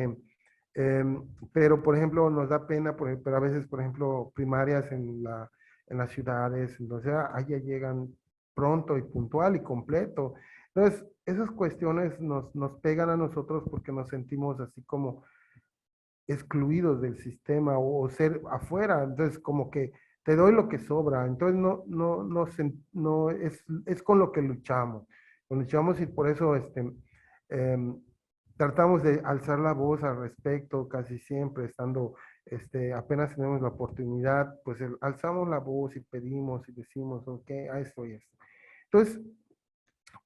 pero por ejemplo, nos da pena, pero a veces, por ejemplo, primarias en las ciudades, entonces allá llegan pronto y puntual y completo. Entonces, esas cuestiones nos pegan a nosotros porque nos sentimos así como excluidos del sistema o ser afuera. Entonces, como que te doy lo que sobra. Entonces, no es con lo que luchamos. Luchamos y por eso, tratamos de alzar la voz al respecto casi siempre, estando, apenas tenemos la oportunidad, pues alzamos la voz y pedimos y decimos, ok, a esto y esto. Entonces,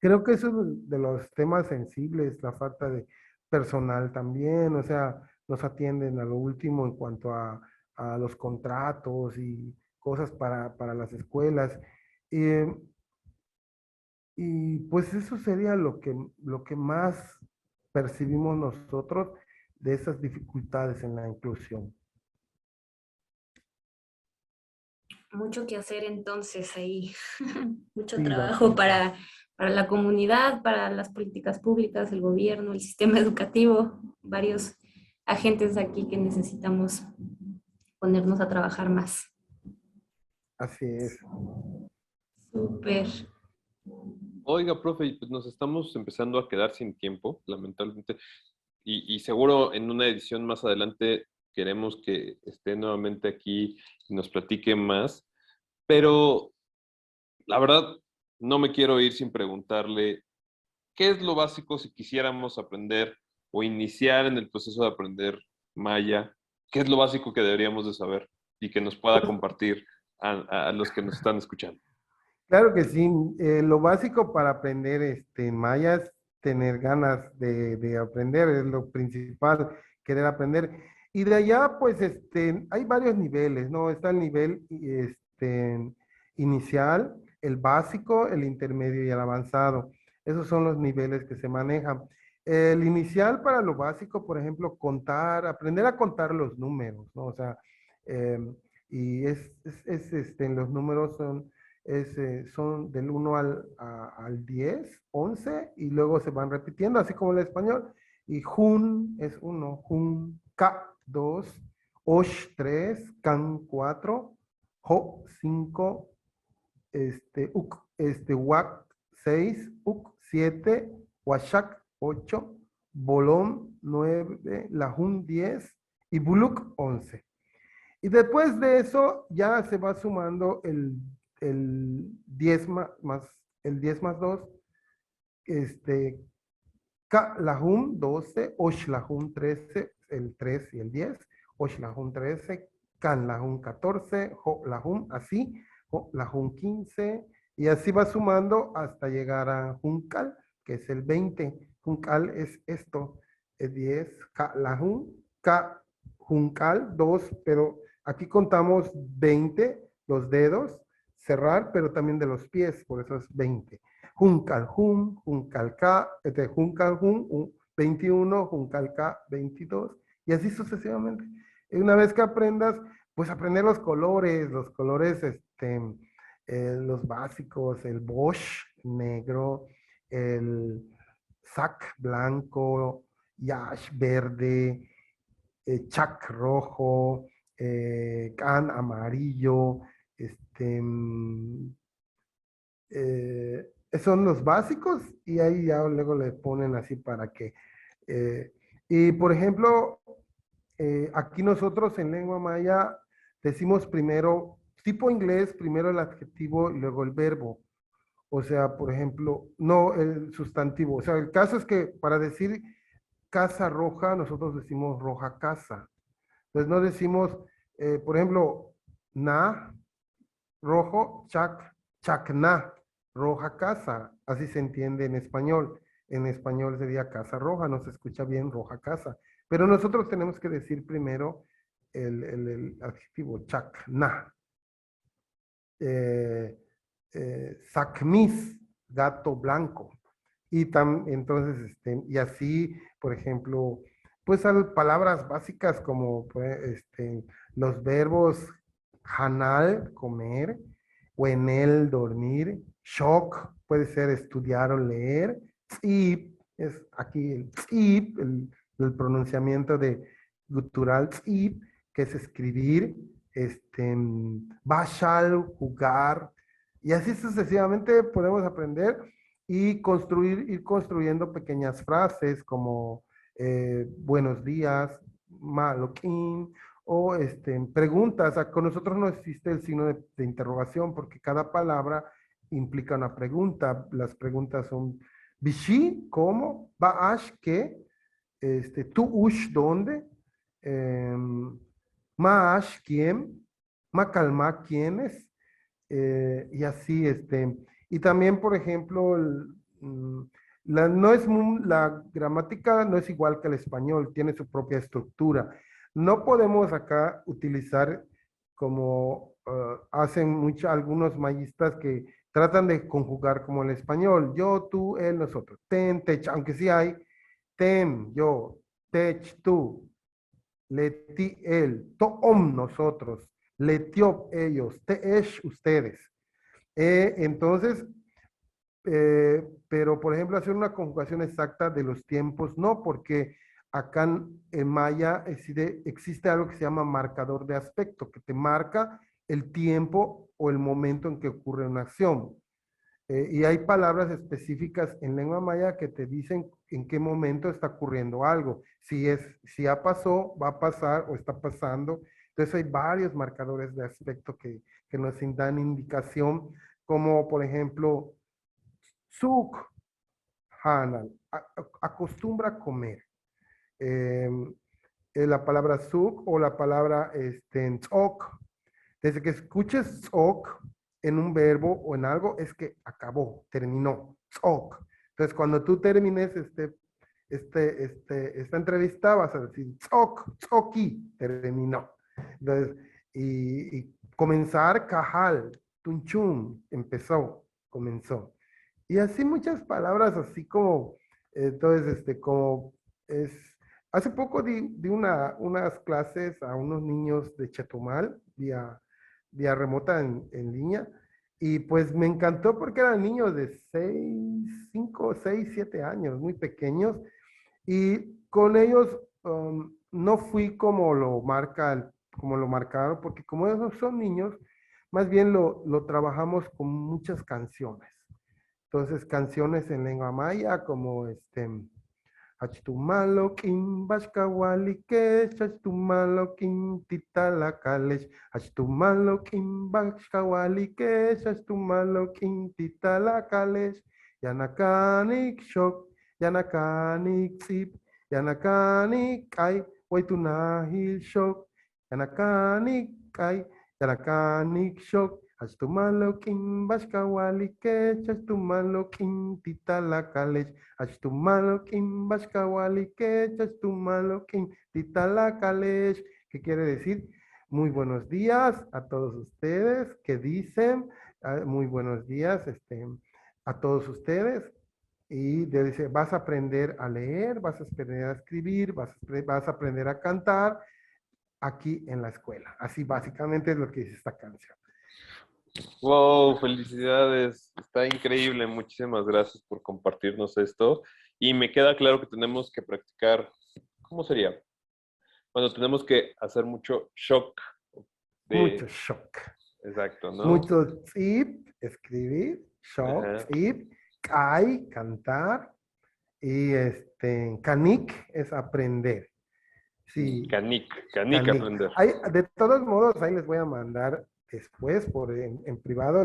creo que eso es de los temas sensibles, la falta de personal también, o sea, nos atienden a lo último en cuanto a los contratos y cosas para las escuelas. Eh, y pues eso sería lo que más percibimos nosotros de esas dificultades en la inclusión. Mucho que hacer entonces ahí, mucho Sí, trabajo bastante. para la comunidad, para las políticas públicas, el gobierno, el sistema educativo, varios agentes aquí que necesitamos ponernos a trabajar más. Así es. Súper. Oiga, profe, pues nos estamos empezando a quedar sin tiempo, lamentablemente, y seguro en una edición más adelante queremos que esté nuevamente aquí y nos platique más, pero la verdad no me quiero ir sin preguntarle qué es lo básico si quisiéramos aprender o iniciar en el proceso de aprender maya, qué es lo básico que deberíamos de saber y que nos pueda compartir a los que nos están escuchando. Claro que sí. Lo básico para aprender maya es tener ganas de aprender, es lo principal, querer aprender. Y de allá, pues, hay varios niveles, ¿no? Está el nivel inicial, el básico, el intermedio y el avanzado. Esos son los niveles que se manejan. El inicial para lo básico, por ejemplo, contar, aprender a contar los números, ¿no? O sea, y los números son del 1 al 10, 11, y luego se van repitiendo, así como el español. Y jun es 1, jun, ka 2, osh 3, kan 4, ho 5, wak 6, uk 7, washak 8, bolón 9, lahun 10 y buluk 11. Y después de eso ya se va sumando el 10 el 10 más 2, este, Ka Lahum 12, Osh Lahum 13, el 3 y el 10, Osh Lahum 13, Kan Lahum 14, Ho Lahum así, Ho Lahum 15, y así va sumando hasta llegar a Junkal, que es el 20. Junkal es esto, es 10, Ka Lahum, Ka Junkal 2, pero aquí contamos 20, los dedos, cerrar, pero también de los pies, por eso es 20. Junkal Jun, Junkal K, Junkal Jun 21, Junkal K 22, y así sucesivamente. Y una vez que aprendas, pues aprender los colores, los básicos, el Bosch negro, el Sac blanco, Yash verde, Chac rojo, Can amarillo, son los básicos, y ahí ya luego le ponen así para que... eh, y por ejemplo, aquí nosotros en lengua maya decimos primero, tipo inglés, primero el adjetivo y luego el verbo. O sea, por ejemplo, no el sustantivo. O sea, el caso es que para decir casa roja, nosotros decimos roja casa. Entonces no decimos, por ejemplo, na, rojo, chac, chacna, roja casa. Así se entiende en español. En español sería casa roja, no se escucha bien roja casa. Pero nosotros tenemos que decir primero el adjetivo chacna. Eh, Sacmis, gato blanco. Y entonces, y así, por ejemplo, pues hay palabras básicas como pues, los verbos hanal, comer, wenel, dormir, shock, puede ser estudiar o leer, tzip, es aquí el tzip, el pronunciamiento de gutural tzip, que es escribir, bashal, jugar, y así sucesivamente podemos aprender y ir construyendo pequeñas frases como buenos días, maloquín, o preguntas. Con nosotros no existe el signo de interrogación porque cada palabra implica una pregunta. Las preguntas son Bishi, ¿cómo? Baash, ¿qué? tú ush, ¿dónde? Maash, ¿quién? Macalma, ¿quiénes? Y así, y también, por ejemplo, no es la gramática no es igual que el español, tiene su propia estructura. No podemos acá utilizar como hacen algunos mayistas que tratan de conjugar como el español, yo, tú, él, nosotros, ten, tech, aunque sí hay tem, yo, tech, tú, leti, él, toom, nosotros, letiop, ellos, teesh, ustedes. Entonces, pero por ejemplo, hacer una conjugación exacta de los tiempos, no, porque acá en maya existe algo que se llama marcador de aspecto, que te marca el tiempo o el momento en que ocurre una acción. Y hay palabras específicas en lengua maya que te dicen en qué momento está ocurriendo algo. Si ya pasó, va a pasar o está pasando. Entonces hay varios marcadores de aspecto que nos dan indicación, como por ejemplo, suk, hanal, acostumbra a comer. Em, la palabra suk o la palabra tzok. Desde que escuches tzok en un verbo o en algo, es que acabó, terminó. Tzok. Entonces, cuando tú termines esta entrevista, vas a decir tzok, tzoki, terminó. Entonces, y comenzar, kahal, tunchum, empezó, comenzó. Y así muchas palabras, así como, entonces, como es, hace poco di unas clases a unos niños de Chetumal, vía remota en línea, y pues me encantó porque eran niños de 6, 5, 6, 7 años, muy pequeños, y con ellos no fui como lo marcaron, porque como esos son niños, más bien lo trabajamos con muchas canciones. Entonces, canciones en lengua maya como Achtumalo kim bashkawalikesh, achtumalo kim titalakalesh, achtumalo kim bashkawalikesh, achtumalo kim titalakalesh, yanakanik shok, yanakanik sip, yanakanik ay, waitunahil shok, yanakanik ay, yanakanik shok, achtumalo kim bashkawalikesh, achtumalo kim titalakalesh, Ashtumalo kim bashkawalikesh, ashtumalo kim titalakalesh, que quiere decir muy buenos días a todos ustedes que dicen muy buenos días a todos ustedes. Y dice, vas a aprender a leer, vas a aprender a escribir, vas a aprender a cantar aquí en la escuela. Así básicamente es lo que dice esta canción. Wow, felicidades. Está increíble. Muchísimas gracias por compartirnos esto. Y me queda claro que tenemos que practicar, ¿cómo sería? Bueno, tenemos que hacer mucho shock. Mucho shock. Exacto, ¿no? Mucho zip, escribir, shock, Ajá. zip, kai, cantar, y canik es aprender. Sí, Canik canik. aprender. De todos modos, ahí les voy a mandar después en privado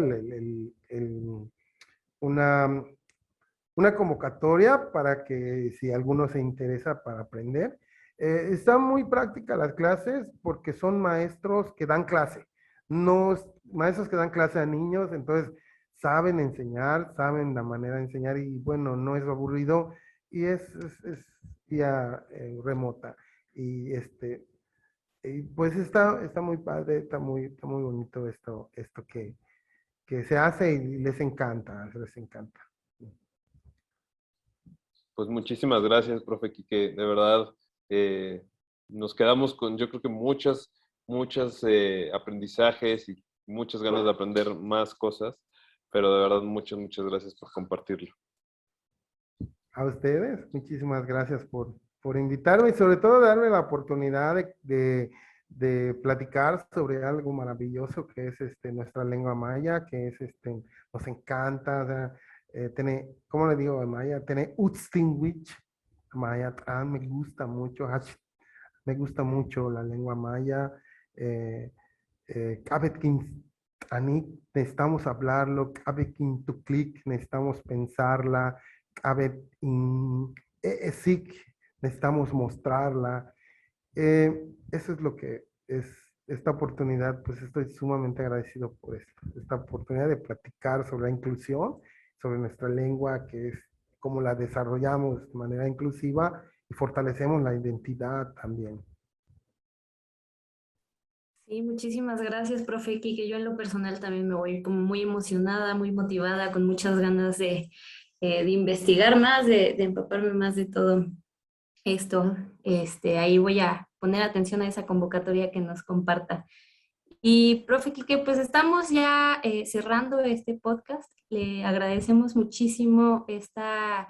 una convocatoria para que si alguno se interesa para aprender. Están muy prácticas las clases porque son maestros que dan clase, no maestros que dan clase a niños, entonces saben enseñar, saben la manera de enseñar y bueno, no es aburrido y es vía remota. Y pues está muy padre, está muy bonito esto que se hace y les encanta, les encanta. Pues muchísimas gracias, profe Quique. De verdad, nos quedamos con, yo creo que muchas aprendizajes y muchas ganas de aprender más cosas, pero de verdad, muchas gracias por compartirlo. A ustedes, muchísimas gracias por invitarme y sobre todo darme la oportunidad de platicar sobre algo maravilloso que es nuestra lengua maya, que es nos encanta, o sea, ¿cómo le digo a maya? Tiene utstinwich, maya, me gusta mucho la lengua maya, Kabetkin Anik, necesitamos hablarlo, Kabetkin Tuklik, necesitamos pensarla, Kabet in Esik, necesitamos mostrarla. Eso es lo que es esta oportunidad, pues estoy sumamente agradecido por esto, esta oportunidad de platicar sobre la inclusión, sobre nuestra lengua, que es cómo la desarrollamos de manera inclusiva y fortalecemos la identidad también. Sí, muchísimas gracias, profe Quique. Yo en lo personal también me voy como muy emocionada, muy motivada, con muchas ganas de investigar más, de empaparme más de todo esto. Ahí voy a poner atención a esa convocatoria que nos comparta. Y, profe Quique, pues estamos ya cerrando este podcast. Le agradecemos muchísimo esta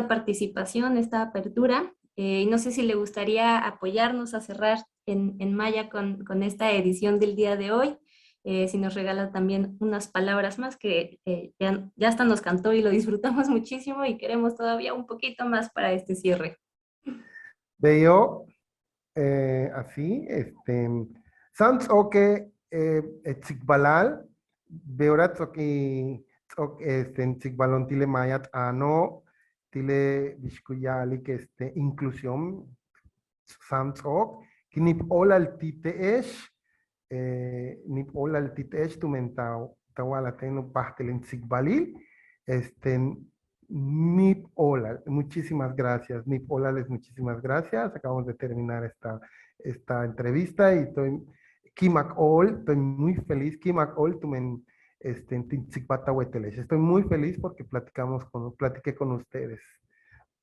participación, esta apertura. Y no sé si le gustaría apoyarnos a cerrar en Maya con esta edición del día de hoy. Si nos regala también unas palabras más que ya hasta nos cantó y lo disfrutamos muchísimo y queremos todavía un poquito más para este cierre. Veo así, sans oke tsikbalal, beorat oki tsikbalon tile mayat ano, tile bishkuyali que inclusión, sans ok, kinip olal titeesh, nip olal titeesh tu mentao, tawalateno pastel tsikbalil, Nip Olal, muchísimas gracias. Nip Olal, muchísimas gracias. Acabamos de terminar esta entrevista y Kimak Ol, estoy muy feliz. Kimak Ol, tumen estoy muy feliz porque platiqué con ustedes.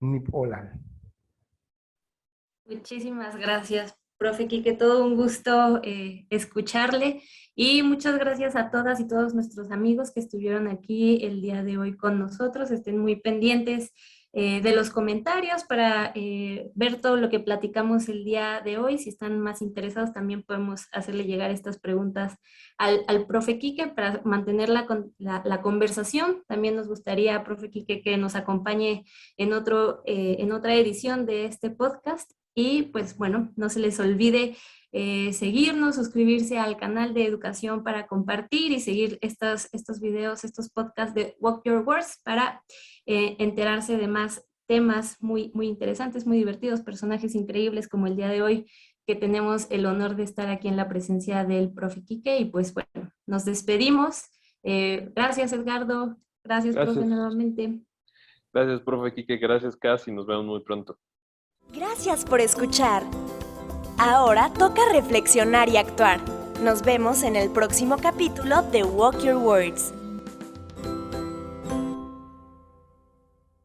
Nip Olal. Muchísimas gracias, profe Quique, todo un gusto escucharle y muchas gracias a todas y todos nuestros amigos que estuvieron aquí el día de hoy con nosotros. Estén muy pendientes de los comentarios para ver todo lo que platicamos el día de hoy. Si están más interesados, también podemos hacerle llegar estas preguntas al profe Quique para mantener la conversación. También nos gustaría, profe Quique, que nos acompañe en otra edición de este podcast. Y pues bueno, no se les olvide seguirnos, suscribirse al canal de Educación para Compartir y seguir estos videos, estos podcasts de Walk Your Words para enterarse de más temas muy, muy interesantes, muy divertidos, personajes increíbles como el día de hoy que tenemos el honor de estar aquí en la presencia del profe Quique. Y pues bueno, nos despedimos. Gracias, Edgardo. Gracias, profe, nuevamente. Gracias, profe Quique. Gracias, Cas, y nos vemos muy pronto. Gracias por escuchar. Ahora toca reflexionar y actuar. Nos vemos en el próximo capítulo de Walk Your Words.